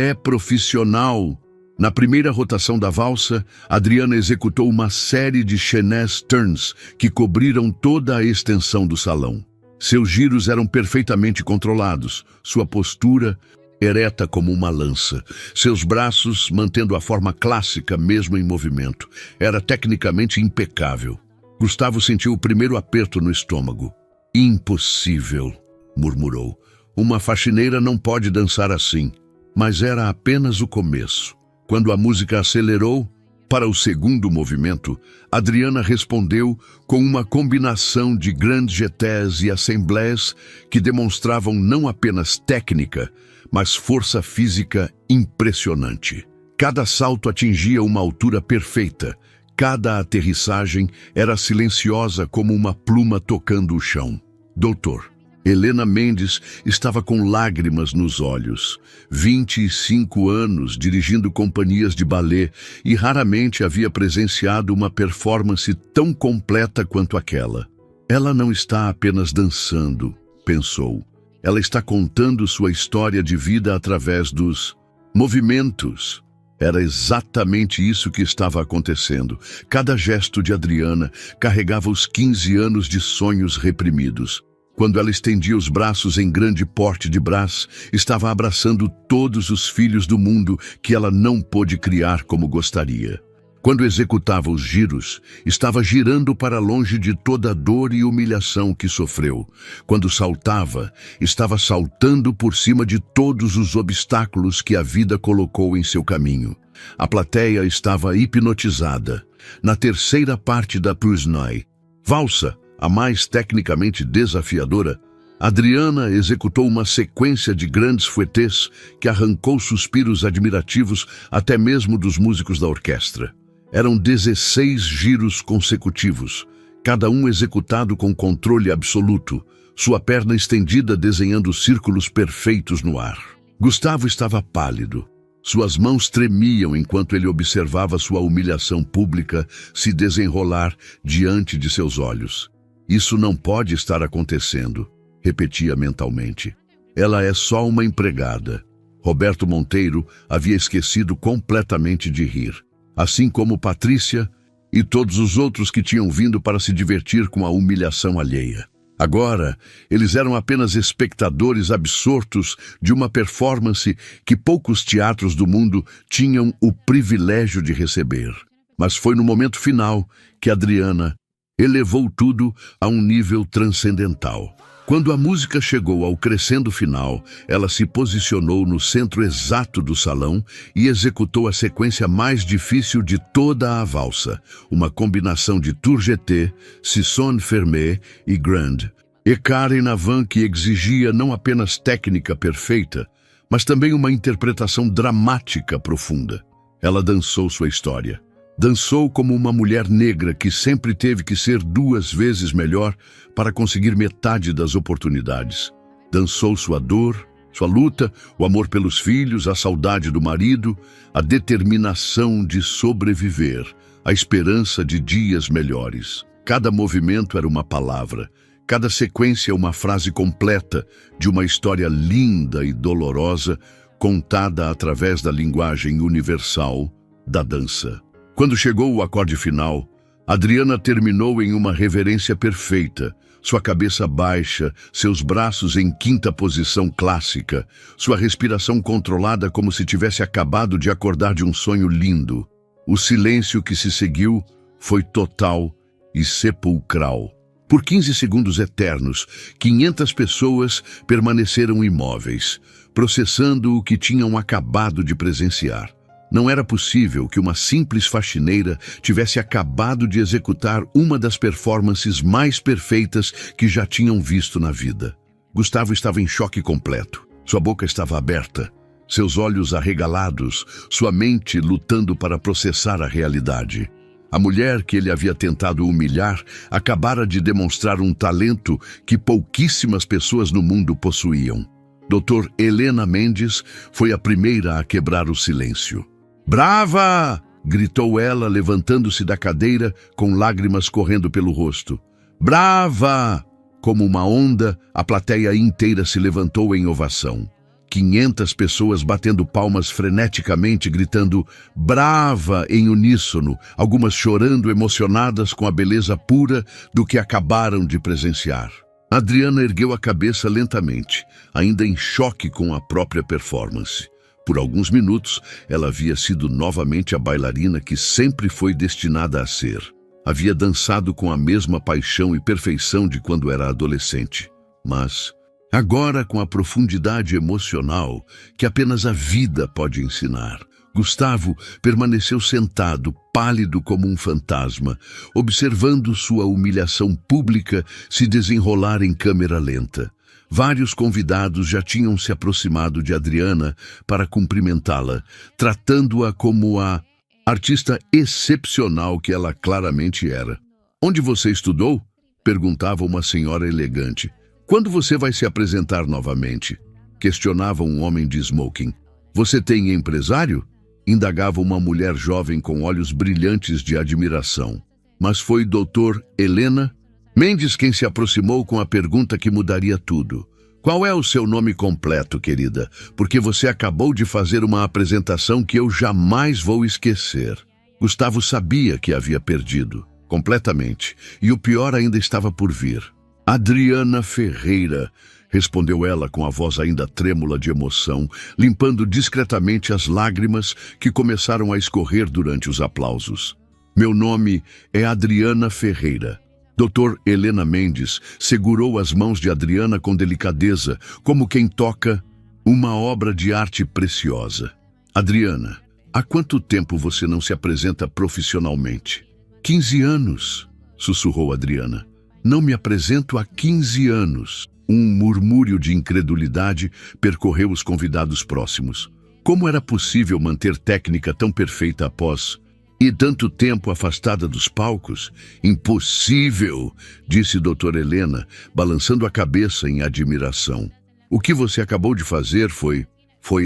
[SPEAKER 1] é profissional. Na primeira rotação da valsa, Adriana executou uma série de chaînés turns que cobriram toda a extensão do salão. Seus giros eram perfeitamente controlados, sua postura ereta como uma lança, seus braços mantendo a forma clássica mesmo em movimento. Era tecnicamente impecável. Gustavo sentiu o primeiro aperto no estômago. Impossível, murmurou. Uma faxineira não pode dançar assim. Mas era apenas o começo. Quando a música acelerou, para o segundo movimento, Adriana respondeu com uma combinação de grands jetés e assemblées que demonstravam não apenas técnica, mas força física impressionante. Cada salto atingia uma altura perfeita, cada aterrissagem era silenciosa como uma pluma tocando o chão. Doutor, Helena Mendes estava com lágrimas nos olhos. 25 anos dirigindo companhias de balé e raramente havia presenciado uma performance tão completa quanto aquela. Ela não está apenas dançando, pensou. Ela está contando sua história de vida através dos movimentos. Era exatamente isso que estava acontecendo. Cada gesto de Adriana carregava os 15 anos de sonhos reprimidos. Quando ela estendia os braços em grande porte de brás, estava abraçando todos os filhos do mundo que ela não pôde criar como gostaria. Quando executava os giros, estava girando para longe de toda a dor e humilhação que sofreu. Quando saltava, estava saltando por cima de todos os obstáculos que a vida colocou em seu caminho. A plateia estava hipnotizada. Na terceira parte da Prusnoy, valsa, a mais tecnicamente desafiadora, Adriana executou uma sequência de grandes fouettes que arrancou suspiros admirativos até mesmo dos músicos da orquestra. Eram 16 giros consecutivos, cada um executado com controle absoluto, sua perna estendida desenhando círculos perfeitos no ar. Gustavo estava pálido. Suas mãos tremiam enquanto ele observava sua humilhação pública se desenrolar diante de seus olhos. Isso não pode estar acontecendo, repetia mentalmente. Ela é só uma empregada. Roberto Monteiro havia esquecido completamente de rir, assim como Patrícia e todos os outros que tinham vindo para se divertir com a humilhação alheia. Agora, eles eram apenas espectadores absortos de uma performance que poucos teatros do mundo tinham o privilégio de receber. Mas foi no momento final que Adriana elevou tudo a um nível transcendental. Quando a música chegou ao crescendo final, ela se posicionou no centro exato do salão e executou a sequência mais difícil de toda a valsa, uma combinação de Tourgeté, Sisson Fermé e Grand. Écart en avant que exigia não apenas técnica perfeita, mas também uma interpretação dramática profunda. Ela dançou sua história. Dançou como uma mulher negra que sempre teve que ser 2 vezes melhor para conseguir metade das oportunidades. Dançou sua dor, sua luta, o amor pelos filhos, a saudade do marido, a determinação de sobreviver, a esperança de dias melhores. Cada movimento era uma palavra, cada sequência uma frase completa de uma história linda e dolorosa, contada através da linguagem universal da dança. Quando chegou o acorde final, Adriana terminou em uma reverência perfeita, sua cabeça baixa, seus braços em quinta posição clássica, sua respiração controlada como se tivesse acabado de acordar de um sonho lindo. O silêncio que se seguiu foi total e sepulcral. Por 15 segundos eternos, 500 pessoas permaneceram imóveis, processando o que tinham acabado de presenciar. Não era possível que uma simples faxineira tivesse acabado de executar uma das performances mais perfeitas que já tinham visto na vida. Gustavo estava em choque completo. Sua boca estava aberta, seus olhos arregalados, sua mente lutando para processar a realidade. A mulher que ele havia tentado humilhar acabara de demonstrar um talento que pouquíssimas pessoas no mundo possuíam. Dr. Helena Mendes foi a primeira a quebrar o silêncio. "Brava!" gritou ela, levantando-se da cadeira com lágrimas correndo pelo rosto. "Brava!" Como uma onda, a plateia inteira se levantou em ovação. 500 pessoas batendo palmas freneticamente, gritando "Brava!" em uníssono, algumas chorando emocionadas com a beleza pura do que acabaram de presenciar. Adriana ergueu a cabeça lentamente, ainda em choque com a própria performance. Por alguns minutos, ela havia sido novamente a bailarina que sempre foi destinada a ser. Havia dançado com a mesma paixão e perfeição de quando era adolescente. Mas, agora com a profundidade emocional que apenas a vida pode ensinar, Gustavo permaneceu sentado, pálido como um fantasma, observando sua humilhação pública se desenrolar em câmera lenta. Vários convidados já tinham se aproximado de Adriana para cumprimentá-la, tratando-a como a artista excepcional que ela claramente era. "Onde você estudou?" perguntava uma senhora elegante. Quando você vai se apresentar novamente? Questionava um homem de smoking. Você tem empresário? Indagava uma mulher jovem com olhos brilhantes de admiração. Mas foi Dr. Helena Mendes quem se aproximou com a pergunta que mudaria tudo. Qual é o seu nome completo, querida? Porque você acabou de fazer uma apresentação que eu jamais vou esquecer. Gustavo sabia que havia perdido, completamente, e o pior ainda estava por vir. Adriana Ferreira, respondeu ela com a voz ainda trêmula de emoção, limpando discretamente as lágrimas que começaram a escorrer durante os aplausos. Meu nome é Adriana Ferreira. Dr. Helena Mendes segurou as mãos de Adriana com delicadeza, como quem toca uma obra de arte preciosa. Adriana, há quanto tempo você não se apresenta profissionalmente? 15 anos, sussurrou Adriana. Não me apresento há 15 anos. Um murmúrio de incredulidade percorreu os convidados próximos. Como era possível manter técnica tão perfeita após... E tanto tempo afastada dos palcos? Impossível, disse doutora Helena, balançando a cabeça em admiração. O que você acabou de fazer foi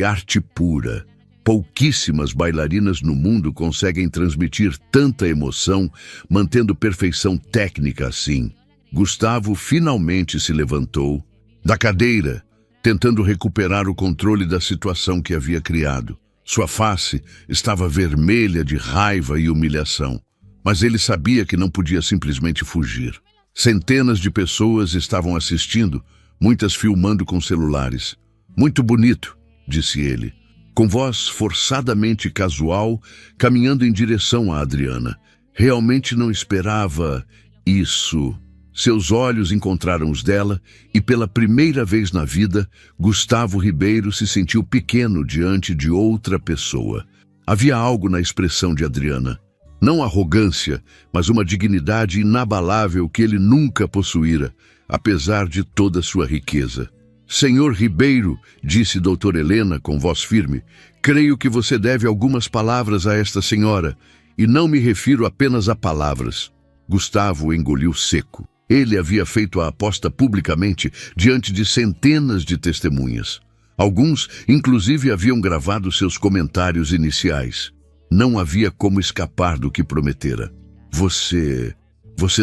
[SPEAKER 1] arte pura. Pouquíssimas bailarinas no mundo conseguem transmitir tanta emoção, mantendo perfeição técnica assim. Gustavo finalmente se levantou da cadeira, tentando recuperar o controle da situação que havia criado. Sua face estava vermelha de raiva e humilhação, mas ele sabia que não podia simplesmente fugir. Centenas de pessoas estavam assistindo, muitas filmando com celulares. Muito bonito, disse ele, com voz forçadamente casual, caminhando em direção a Adriana. Realmente não esperava isso. Seus olhos encontraram os dela e, pela primeira vez na vida, Gustavo Ribeiro se sentiu pequeno diante de outra pessoa. Havia algo na expressão de Adriana. Não arrogância, mas uma dignidade inabalável que ele nunca possuíra, apesar de toda sua riqueza. Senhor Ribeiro, disse doutora Helena com voz firme, creio que você deve algumas palavras a esta senhora, e não me refiro apenas a palavras. Gustavo engoliu seco. Ele havia feito a aposta publicamente diante de centenas de testemunhas. Alguns, inclusive, haviam gravado seus comentários iniciais. Não havia como escapar do que prometera. Você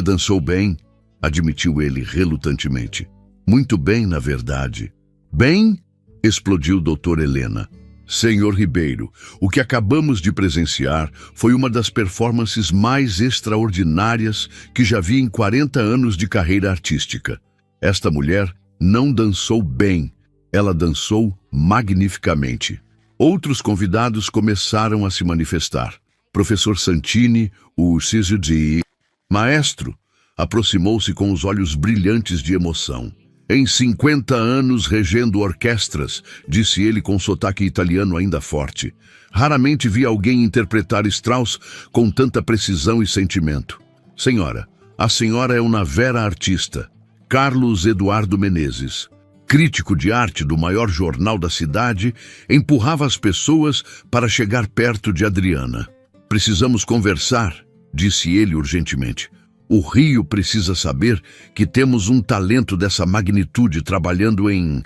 [SPEAKER 1] dançou bem, admitiu ele relutantemente. Muito bem, na verdade. Bem? Explodiu doutora Helena. Senhor Ribeiro, o que acabamos de presenciar foi uma das performances mais extraordinárias que já vi em 40 anos de carreira artística. Esta mulher não dançou bem, ela dançou magnificamente. Outros convidados começaram a se manifestar. Professor Santini, o CZD, maestro, aproximou-se com os olhos brilhantes de emoção. Em 50 anos regendo orquestras, disse ele com sotaque italiano ainda forte. Raramente vi alguém interpretar Strauss com tanta precisão e sentimento. Senhora, a senhora é uma vera artista. Carlos Eduardo Menezes, crítico de arte do maior jornal da cidade, empurrava as pessoas para chegar perto de Adriana. Precisamos conversar, disse ele urgentemente. O Rio precisa saber que temos um talento dessa magnitude trabalhando em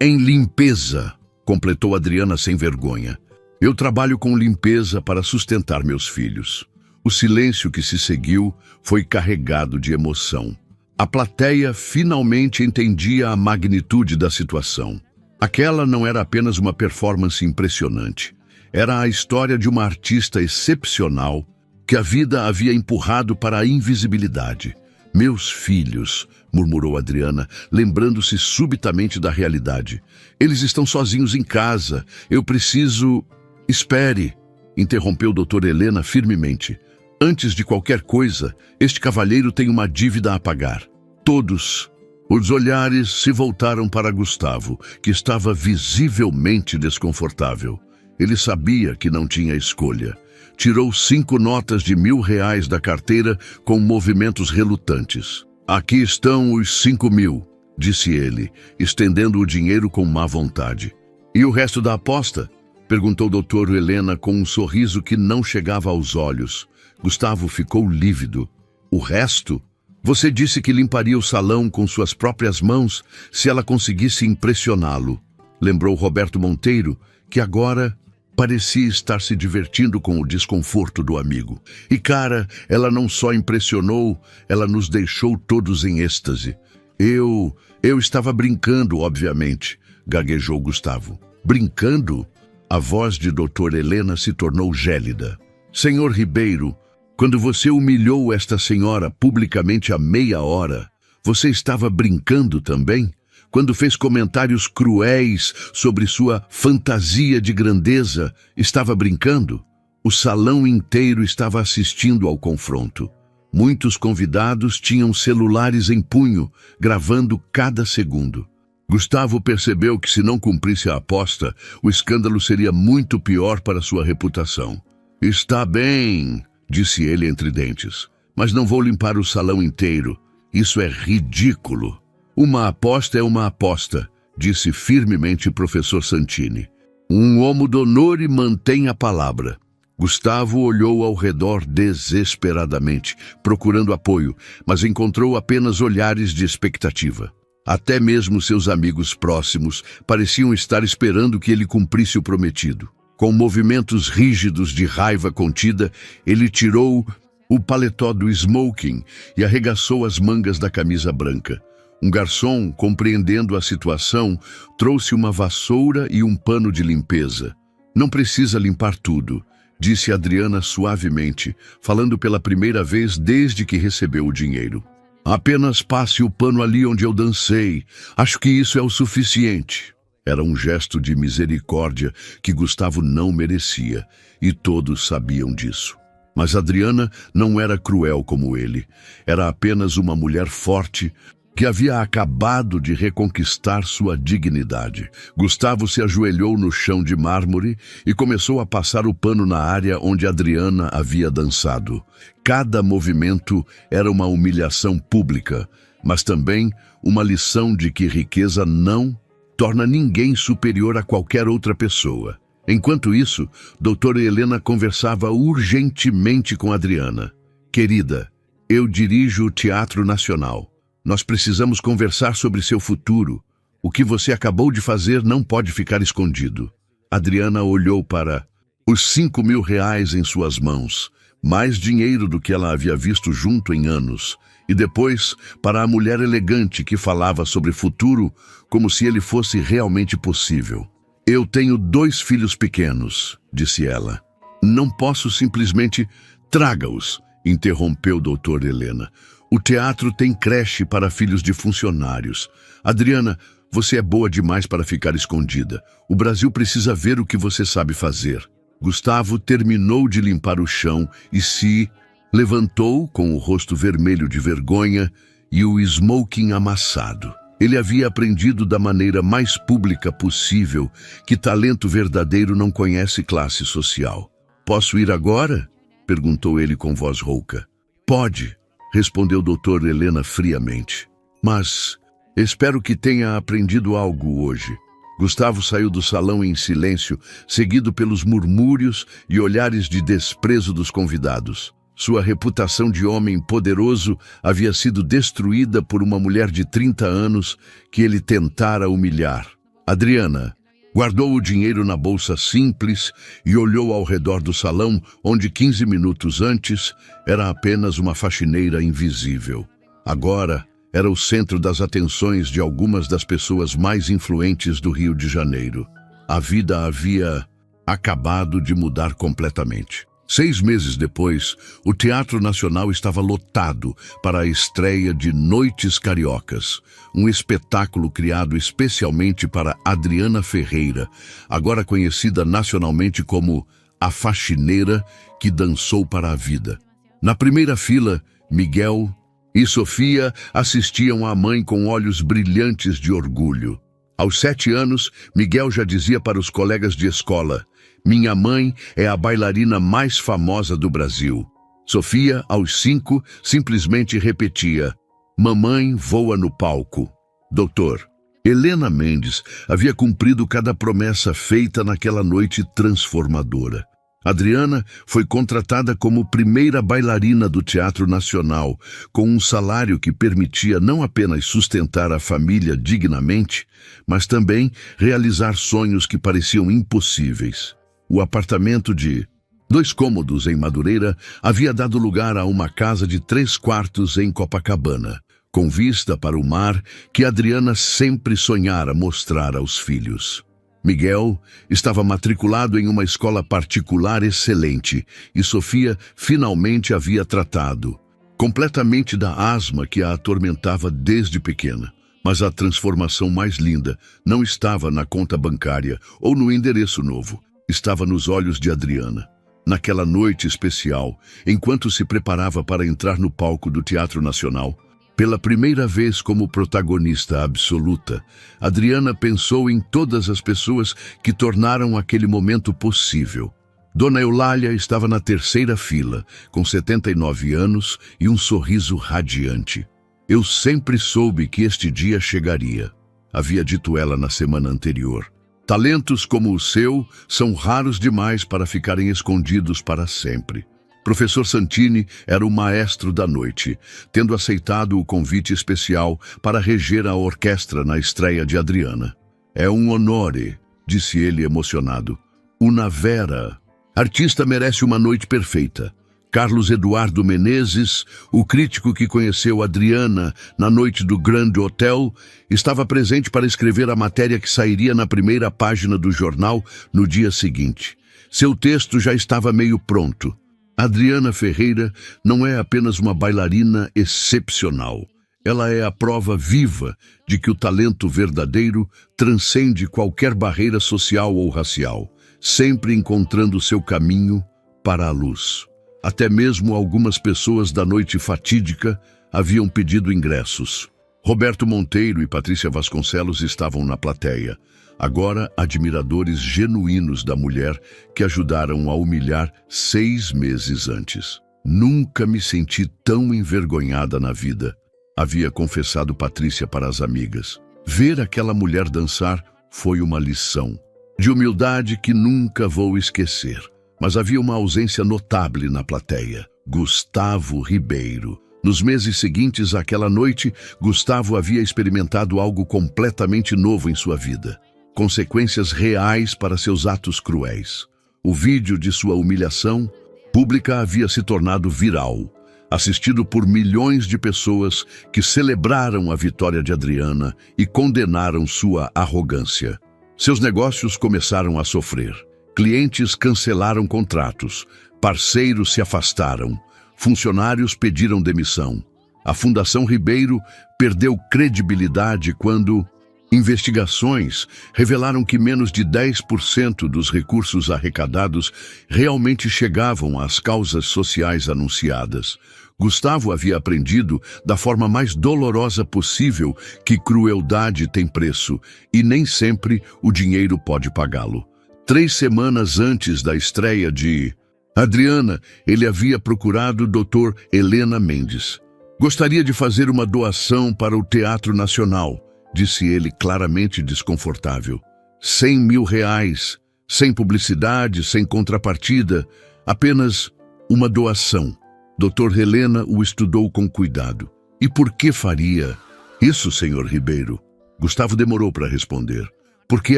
[SPEAKER 1] limpeza, completou Adriana sem vergonha. Eu trabalho com limpeza para sustentar meus filhos. O silêncio que se seguiu foi carregado de emoção. A plateia finalmente entendia a magnitude da situação. Aquela não era apenas uma performance impressionante. Era a história de uma artista excepcional que a vida havia empurrado para a invisibilidade. Meus filhos, murmurou Adriana, lembrando-se subitamente da realidade. Eles estão sozinhos em casa. Eu preciso... Espere, interrompeu doutora Helena firmemente. Antes de qualquer coisa, este cavalheiro tem uma dívida a pagar. Todos. Os olhares se voltaram para Gustavo, que estava visivelmente desconfortável. Ele sabia que não tinha escolha. Tirou 5 notas de R$1.000 da carteira com movimentos relutantes. Aqui estão os 5.000, disse ele, estendendo o dinheiro com má vontade. E o resto da aposta? Perguntou doutora Helena com um sorriso que não chegava aos olhos. Gustavo ficou lívido. O resto? Você disse que limparia o salão com suas próprias mãos se ela conseguisse impressioná-lo. Lembrou Roberto Monteiro, que agora parecia estar se divertindo com o desconforto do amigo. E, cara, ela não só impressionou, ela nos deixou todos em êxtase. Eu estava brincando, obviamente, gaguejou Gustavo. Brincando? A voz de doutora Helena se tornou gélida. Senhor Ribeiro, quando você humilhou esta senhora publicamente há meia hora, você estava brincando também? Quando fez comentários cruéis sobre sua fantasia de grandeza, estava brincando? O salão inteiro estava assistindo ao confronto. Muitos convidados tinham celulares em punho, gravando cada segundo. Gustavo percebeu que, se não cumprisse a aposta, o escândalo seria muito pior para sua reputação. Está bem, disse ele entre dentes, mas não vou limpar o salão inteiro. Isso é ridículo. Uma aposta é uma aposta, disse firmemente o professor Santini. Um homo d'onore mantém a palavra. Gustavo olhou ao redor desesperadamente, procurando apoio, mas encontrou apenas olhares de expectativa. Até mesmo seus amigos próximos pareciam estar esperando que ele cumprisse o prometido. Com movimentos rígidos de raiva contida, ele tirou o paletó do smoking e arregaçou as mangas da camisa branca. Um garçom, compreendendo a situação, trouxe uma vassoura e um pano de limpeza. Não precisa limpar tudo, disse Adriana suavemente, falando pela primeira vez desde que recebeu o dinheiro. Apenas passe o pano ali onde eu dancei. Acho que isso é o suficiente. Era um gesto de misericórdia que Gustavo não merecia, e todos sabiam disso. Mas Adriana não era cruel como ele. Era apenas uma mulher forte que havia acabado de reconquistar sua dignidade. Gustavo se ajoelhou no chão de mármore e começou a passar o pano na área onde Adriana havia dançado. Cada movimento era uma humilhação pública, mas também uma lição de que riqueza não torna ninguém superior a qualquer outra pessoa. Enquanto isso, doutora Helena conversava urgentemente com Adriana. Querida, eu dirijo o Teatro Nacional. Nós precisamos conversar sobre seu futuro. O que você acabou de fazer não pode ficar escondido. Adriana olhou para os 5.000 reais em suas mãos, mais dinheiro do que ela havia visto junto em anos, e depois para a mulher elegante que falava sobre futuro como se ele fosse realmente possível. Eu tenho 2 filhos pequenos, disse ela. Não posso simplesmente... Traga-os, interrompeu doutora Helena. O teatro tem creche para filhos de funcionários. Adriana, você é boa demais para ficar escondida. O Brasil precisa ver o que você sabe fazer. Gustavo terminou de limpar o chão e se levantou com o rosto vermelho de vergonha e o smoking amassado. Ele havia aprendido da maneira mais pública possível que talento verdadeiro não conhece classe social. Posso ir agora? Perguntou ele com voz rouca. Pode, respondeu doutora Helena friamente. Mas espero que tenha aprendido algo hoje. Gustavo saiu do salão em silêncio, seguido pelos murmúrios e olhares de desprezo dos convidados. Sua reputação de homem poderoso havia sido destruída por uma mulher de 30 anos que ele tentara humilhar. Adriana guardou o dinheiro na bolsa simples e olhou ao redor do salão, onde 15 minutos antes era apenas uma faxineira invisível. Agora era o centro das atenções de algumas das pessoas mais influentes do Rio de Janeiro. A vida havia acabado de mudar completamente. 6 meses depois, o Teatro Nacional estava lotado para a estreia de Noites Cariocas, um espetáculo criado especialmente para Adriana Ferreira, agora conhecida nacionalmente como a faxineira que dançou para a vida. Na primeira fila, Miguel e Sofia assistiam à mãe com olhos brilhantes de orgulho. Aos 7 anos, Miguel já dizia para os colegas de escola: "Minha mãe é a bailarina mais famosa do Brasil." Sofia, aos 5, simplesmente repetia: "Mamãe voa no palco." Doutor Helena Mendes havia cumprido cada promessa feita naquela noite transformadora. Adriana foi contratada como primeira bailarina do Teatro Nacional, com um salário que permitia não apenas sustentar a família dignamente, mas também realizar sonhos que pareciam impossíveis. O apartamento de 2 cômodos em Madureira havia dado lugar a uma casa de 3 quartos em Copacabana, com vista para o mar que Adriana sempre sonhara mostrar aos filhos. Miguel estava matriculado em uma escola particular excelente e Sofia finalmente havia tratado completamente da asma que a atormentava desde pequena. Mas a transformação mais linda não estava na conta bancária ou no endereço novo, estava nos olhos de Adriana. Naquela noite especial, enquanto se preparava para entrar no palco do Teatro Nacional, pela primeira vez como protagonista absoluta, Adriana pensou em todas as pessoas que tornaram aquele momento possível. Dona Eulália estava na 3ª fila, com 79 anos e um sorriso radiante. Eu sempre soube que este dia chegaria, havia dito ela na semana anterior. Talentos como o seu são raros demais para ficarem escondidos para sempre. Professor Santini era o maestro da noite, tendo aceitado o convite especial para reger a orquestra na estreia de Adriana. É um honore, disse ele emocionado. Una vera. Artista merece uma noite perfeita. Carlos Eduardo Menezes, o crítico que conheceu Adriana na noite do Grand Hotel, estava presente para escrever a matéria que sairia na primeira página do jornal no dia seguinte. Seu texto já estava meio pronto. Adriana Ferreira não é apenas uma bailarina excepcional. Ela é a prova viva de que o talento verdadeiro transcende qualquer barreira social ou racial, sempre encontrando seu caminho para a luz. Até mesmo algumas pessoas da noite fatídica haviam pedido ingressos. Roberto Monteiro e Patrícia Vasconcelos estavam na plateia, agora admiradores genuínos da mulher que ajudaram a humilhar 6 meses antes. Nunca me senti tão envergonhada na vida, havia confessado Patrícia para as amigas. Ver aquela mulher dançar foi uma lição de humildade que nunca vou esquecer. Mas havia uma ausência notável na plateia: Gustavo Ribeiro. Nos meses seguintes àquela noite, Gustavo havia experimentado algo completamente novo em sua vida. Consequências reais para seus atos cruéis. O vídeo de sua humilhação pública havia se tornado viral, assistido por milhões de pessoas que celebraram a vitória de Adriana e condenaram sua arrogância. Seus negócios começaram a sofrer. Clientes cancelaram contratos, parceiros se afastaram, funcionários pediram demissão. A Fundação Ribeiro perdeu credibilidade quando investigações revelaram que menos de 10% dos recursos arrecadados realmente chegavam às causas sociais anunciadas. Gustavo havia aprendido da forma mais dolorosa possível que crueldade tem preço e nem sempre o dinheiro pode pagá-lo. 3 semanas antes da estreia de Adriana, ele havia procurado o Dr. Helena Mendes. Gostaria de fazer uma doação para o Teatro Nacional, disse ele claramente desconfortável. 100 mil reais, sem publicidade, sem contrapartida, apenas uma doação. Dr. Helena o estudou com cuidado. E por que faria isso, Sr. Ribeiro? Gustavo demorou para responder. Porque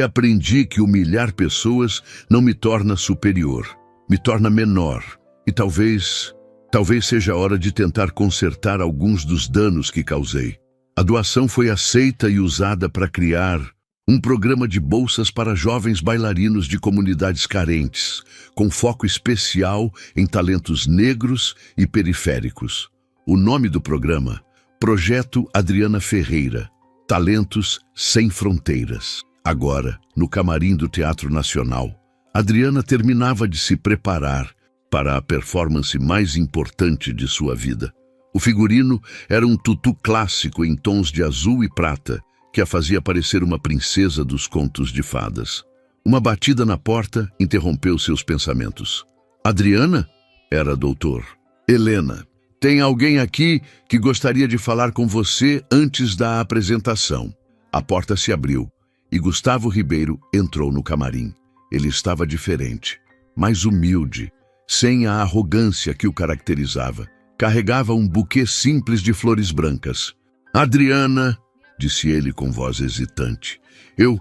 [SPEAKER 1] aprendi que humilhar pessoas não me torna superior, me torna menor. E talvez seja a hora de tentar consertar alguns dos danos que causei. A doação foi aceita e usada para criar um programa de bolsas para jovens bailarinos de comunidades carentes, com foco especial em talentos negros e periféricos. O nome do programa: Projeto Adriana Ferreira, Talentos Sem Fronteiras. Agora, no camarim do Teatro Nacional, Adriana terminava de se preparar para a performance mais importante de sua vida. O figurino era um tutu clássico em tons de azul e prata, que a fazia parecer uma princesa dos contos de fadas. Uma batida na porta interrompeu seus pensamentos. Adriana? Era doutor. Helena, tem alguém aqui que gostaria de falar com você antes da apresentação. A porta se abriu e Gustavo Ribeiro entrou no camarim. Ele estava diferente. mais humilde, sem a arrogância que o caracterizava. Carregava um buquê simples de flores brancas. Adriana, disse ele com voz hesitante, eu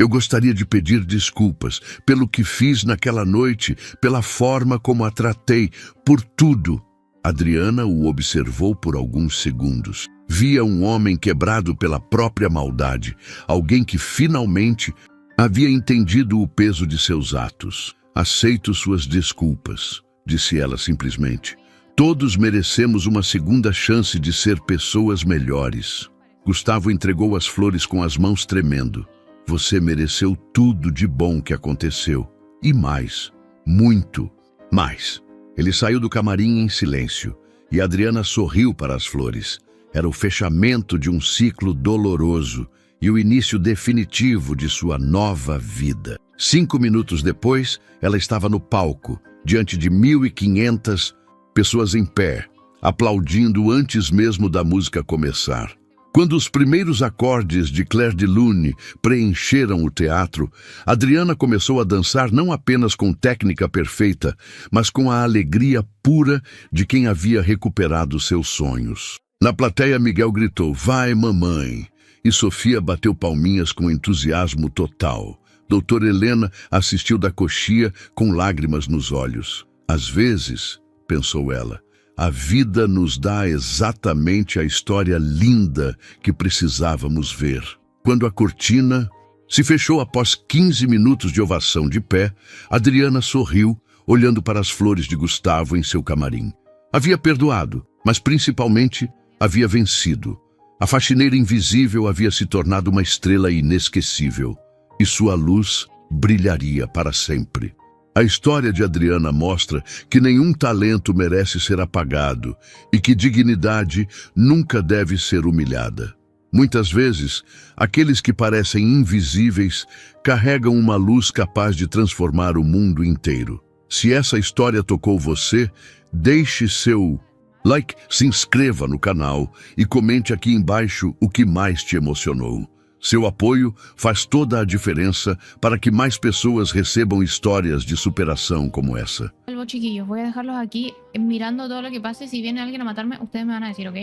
[SPEAKER 1] gostaria de pedir desculpas pelo que fiz naquela noite, pela forma como a tratei, por tudo. Adriana o observou por alguns segundos. Via um homem quebrado pela própria maldade, alguém que finalmente havia entendido o peso de seus atos. Aceito suas desculpas, disse ela simplesmente. Todos merecemos uma segunda chance de ser pessoas melhores. Gustavo entregou as flores com as mãos tremendo. Você mereceu tudo de bom que aconteceu. E mais, muito mais. Ele saiu do camarim em silêncio, e Adriana sorriu para as flores. Era o fechamento de um ciclo doloroso e o início definitivo de sua nova vida. 5 minutos depois, ela estava no palco, diante de 1.500 pessoas em pé, aplaudindo antes mesmo da música começar. Quando os primeiros acordes de Clair de Lune preencheram o teatro, Adriana começou a dançar não apenas com técnica perfeita, mas com a alegria pura de quem havia recuperado seus sonhos. Na plateia, Miguel gritou, "Vai, mamãe!" E Sofia bateu palminhas com entusiasmo total. Doutora Helena assistiu da coxia com lágrimas nos olhos. Às vezes, pensou ela, a vida nos dá exatamente a história linda que precisávamos ver. Quando a cortina se fechou após 15 minutos de ovação de pé, Adriana sorriu, olhando para as flores de Gustavo em seu camarim. Havia perdoado, mas principalmente havia vencido. A faxineira invisível havia se tornado uma estrela inesquecível, e sua luz brilharia para sempre. A história de Adriana mostra que nenhum talento merece ser apagado e que dignidade nunca deve ser humilhada. Muitas vezes, aqueles que parecem invisíveis carregam uma luz capaz de transformar o mundo inteiro. Se essa história tocou você, deixe seu like, se inscreva no canal e comente aqui embaixo o que mais te emocionou. Seu apoio faz toda a diferença para que mais pessoas recebam histórias de superação como essa.
[SPEAKER 2] Vuelvo, chiquillos, voy a dejarlos aquí mirando todo lo que pase. Si viene alguien a matarme, ustedes me van a decir, ¿ok?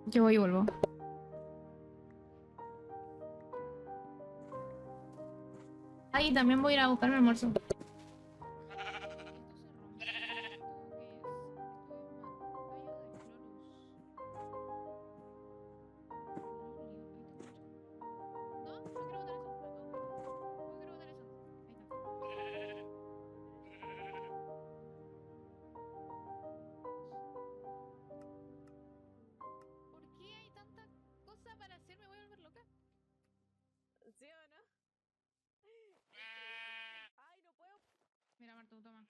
[SPEAKER 2] Yo voy y vuelvo. Ahí también voy a ir a buscar mi almuerzo. Para hacer, me voy a volver loca.
[SPEAKER 3] ¿Sí o no? Ay, no puedo.
[SPEAKER 2] Mira, Martu, toma.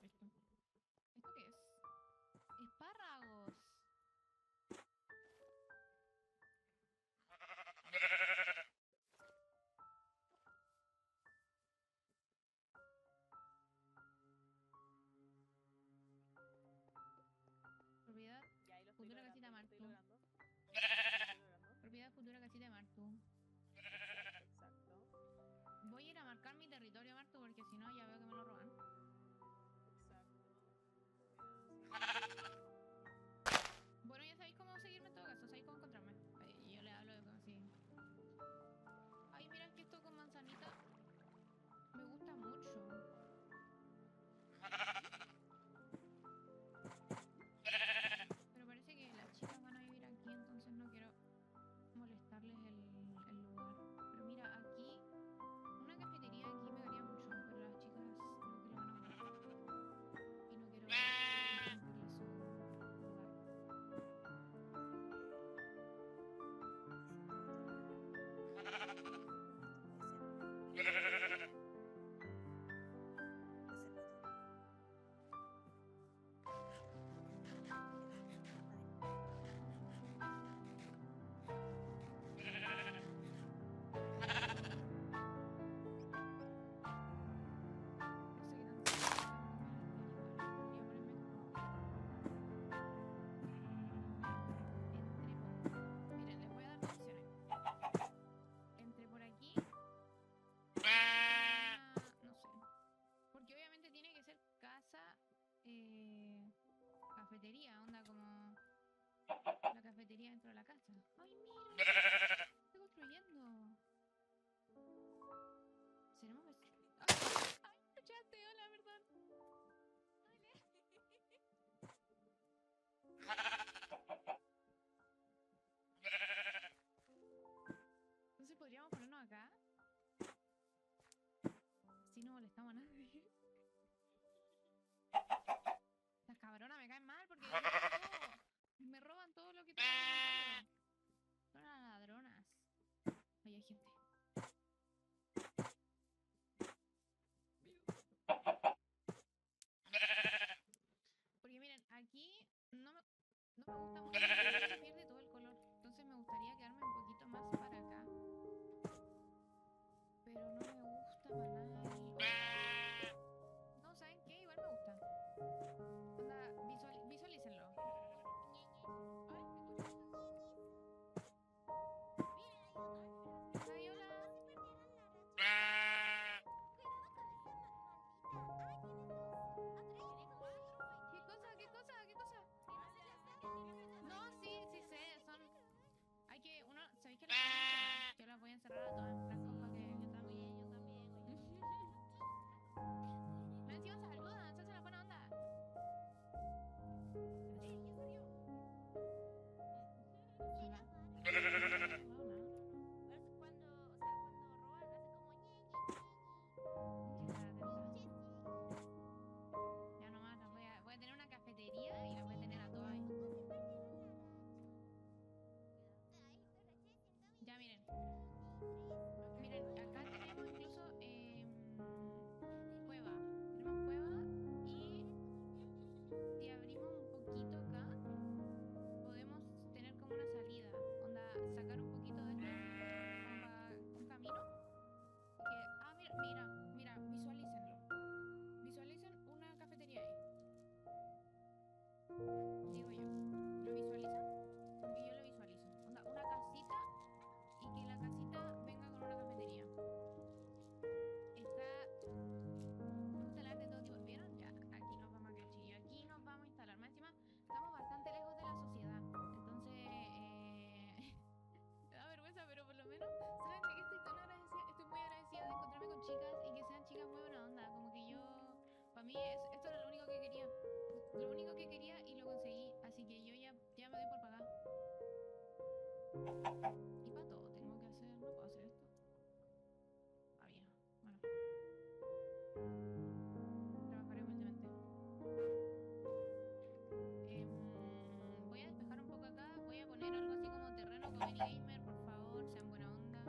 [SPEAKER 2] Esto. ¿Esto qué es? Espárragos. Propiedad,
[SPEAKER 3] Ya ahí lo estoy
[SPEAKER 2] futura
[SPEAKER 3] logrando,
[SPEAKER 2] casita
[SPEAKER 3] lo estoy
[SPEAKER 2] Martu.
[SPEAKER 3] logrando. Lo estoy logrando.
[SPEAKER 2] Propiedad, futura casita de Martu.
[SPEAKER 3] Exacto.
[SPEAKER 2] Voy a ir a marcar mi territorio, Martu, porque si no ya veo que me lo roban.
[SPEAKER 3] Exacto.
[SPEAKER 2] Bueno, ya sabéis cómo seguirme en todo caso, sabéis cómo encontrarme. Yo le hablo de como así. Ay, mira que esto con manzanita me gusta mucho. Pero parece que las chicas van a vivir aquí, entonces no quiero molestarles el lugar. Pero mira, aquí, una cafetería aquí me daría mucho, pero las cafetería, onda como la cafetería dentro de la casa. ¡Ay, mira! Estoy construyendo. ¿Seremos vecinos? ¡Ay, me escuchaste! Hola, perdón. Entonces podríamos ponernos acá. Así no molestamos a nadie. Estas cabronas me caen mal porque me roban todo lo que tengo en el inventario. Son unas ladronas. Oye, hay gente. Porque miren, aquí no me gusta mucho porque se pierde todo el color. Entonces me gustaría quedarme un poquito más para acá. Pero no me gusta para nada No, ¿saben qué? Igual me gusta. Onda, visualícenlo. Ay, ¿me escuchas? Ay, hola. ¿Qué cosa? ¿Qué cosa? ¿Qué cosa? No, sí, sí sé, son... Hay que... ¿Sabéis que las pueden encerrar? Yo las voy a encerrar a todas en frascos para que... Yo también, yo también. No, encima se saludan, se hacen la buena onda. Hola. Hola. Ya nomás las voy a tener una cafetería y las voy a tener a todas ahí. Ya miren. Miren, acá tenemos incluso cueva. Tenemos cueva y si abrimos un poquito acá, podemos tener como una salida. Onda, sacar un poquito de esto como para un camino. Mira, visualícenlo. Visualicen una cafetería ahí. Digo yo. ¿Lo visualizan? Porque yo lo visualizo. Onda, una casita y que la casita venga con una cafetería. Está. Me gusta el arte de todo tipo. ¿Vieron? Ya, aquí nos vamos a cachillo. Aquí nos vamos a instalar. Más encima, estamos bastante lejos de la sociedad. Entonces, me da vergüenza, pero por lo menos, ¿saben de qué estoy tan agradecida? Estoy muy agradecida de encontrarme con chicas y que sean chicas muy buena onda. Como que yo. Para mí, esto era lo único que quería. Lo único que quería y lo conseguí. Así que yo ya me doy por pagar. Y para todo tengo que hacer. No puedo hacer esto. Ah, bien. Bueno. Trabajaré humildemente. Voy a despejar un poco acá. Voy a poner algo así como terreno con minigamer, por favor, sean buena onda.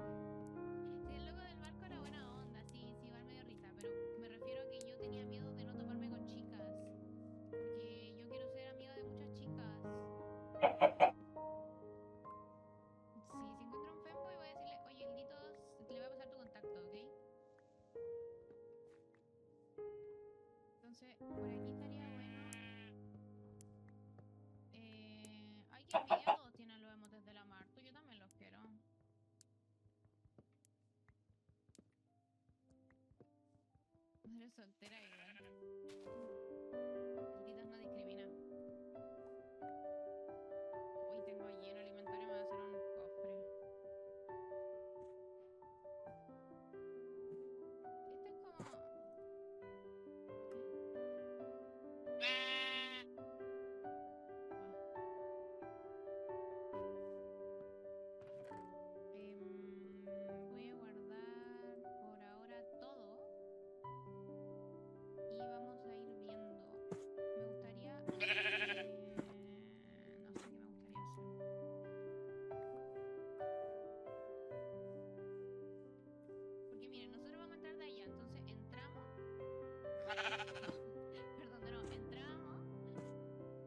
[SPEAKER 2] Sí, el loco del barco era buena onda, sí, sí, igual me dio risa, pero me refiero a que yo tenía miedo de no toparme con chicas. Porque yo quiero ser amiga de muchas chicas. Sí, si encuentro un femboy voy a decirle, oye, el Ditos, le voy a pasar tu contacto, ¿ok? Entonces, por aquí estaría bueno. Ay, que envidia, todos tienen los emotes de la Martu, yo también los quiero. Madre soltera igual. El Ditos no discrimina. Hoy tengo lleno el inventario, me voy a hacer un cofre. Esto es como... ¿Qué? Voy a guardar por ahora todo y vamos a ir viendo. Me gustaría... no sé qué me gustaría hacer. Porque miren, nosotros vamos a entrar de allá, entonces entramos... Perdón, de nuevo, entramos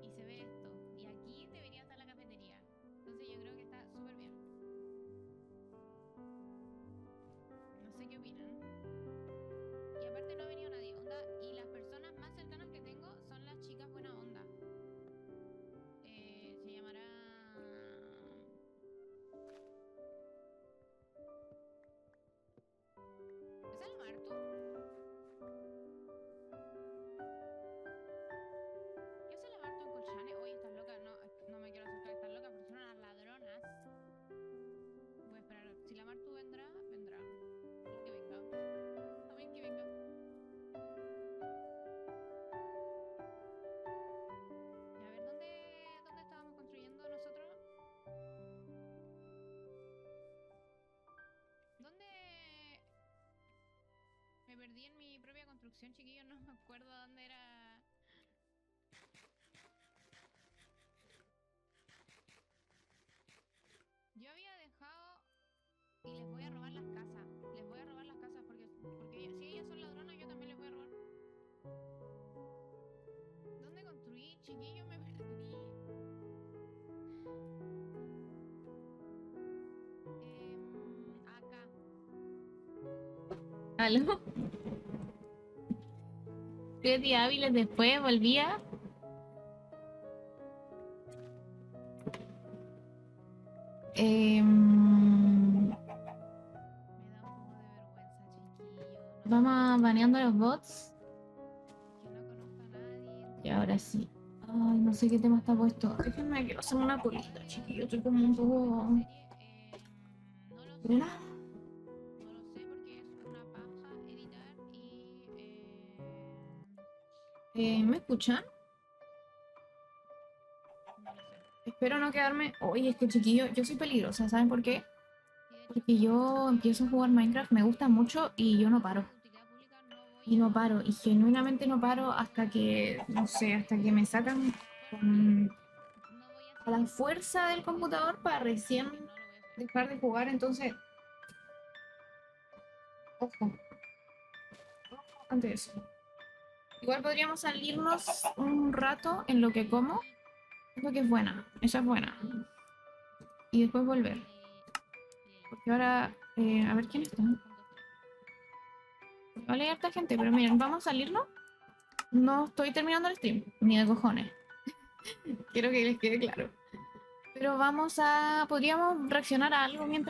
[SPEAKER 2] y se ve esto. Y aquí debería estar la cafetería. Entonces yo creo que está súper bien. No sé qué opinan. Y aparte no ha venido nadie. Onda, y las personas más cercanas que tengo son las chicas buena onda. construcción, chiquillos, no me acuerdo dónde era. Yo había dejado y les voy a robar las casas. Les voy a robar las casas porque si ellas son ladronas, yo también les voy a robar. ¿Dónde construí, chiquillo? Me perdí. Acá.
[SPEAKER 4] ¿Aló? 3 días hábiles después volvía.
[SPEAKER 2] Me da un poco de vergüenza, chiquillo. No,
[SPEAKER 4] Vamos baneando a los bots.
[SPEAKER 2] que no conozco a nadie.
[SPEAKER 4] Y ahora sí. Ay, no sé qué tema está puesto. Déjenme que hacer una colita, chiquillo. Estoy como un poco...
[SPEAKER 2] No lo sé.
[SPEAKER 4] ¿Una?
[SPEAKER 2] No lo sé porque es una paja editar y
[SPEAKER 4] ¿Me escuchan?
[SPEAKER 2] no lo sé.
[SPEAKER 4] Espero no quedarme... Oye, es que chiquillo, yo soy peligrosa, ¿saben por qué?
[SPEAKER 2] Y de hecho,
[SPEAKER 4] Porque yo empiezo a jugar Minecraft, me gusta mucho y yo no paro.
[SPEAKER 2] utilidad pública no voy
[SPEAKER 4] Y no paro, y genuinamente no paro hasta que, no sé, hasta que me sacan con
[SPEAKER 2] no voy
[SPEAKER 4] a la fuerza del computador para recién
[SPEAKER 2] no lo voy a subir.
[SPEAKER 4] dejar de jugar, entonces... Ojo, antes de eso. Igual podríamos salirnos un rato en lo que como. Creo que es buena, esa es buena. Y después volver. Porque ahora, a ver quién está. Vale, hay harta gente, pero miren, vamos a salirnos. No estoy terminando el stream, ni de cojones. Quiero que les quede claro. Pero vamos a... podríamos reaccionar a algo mientras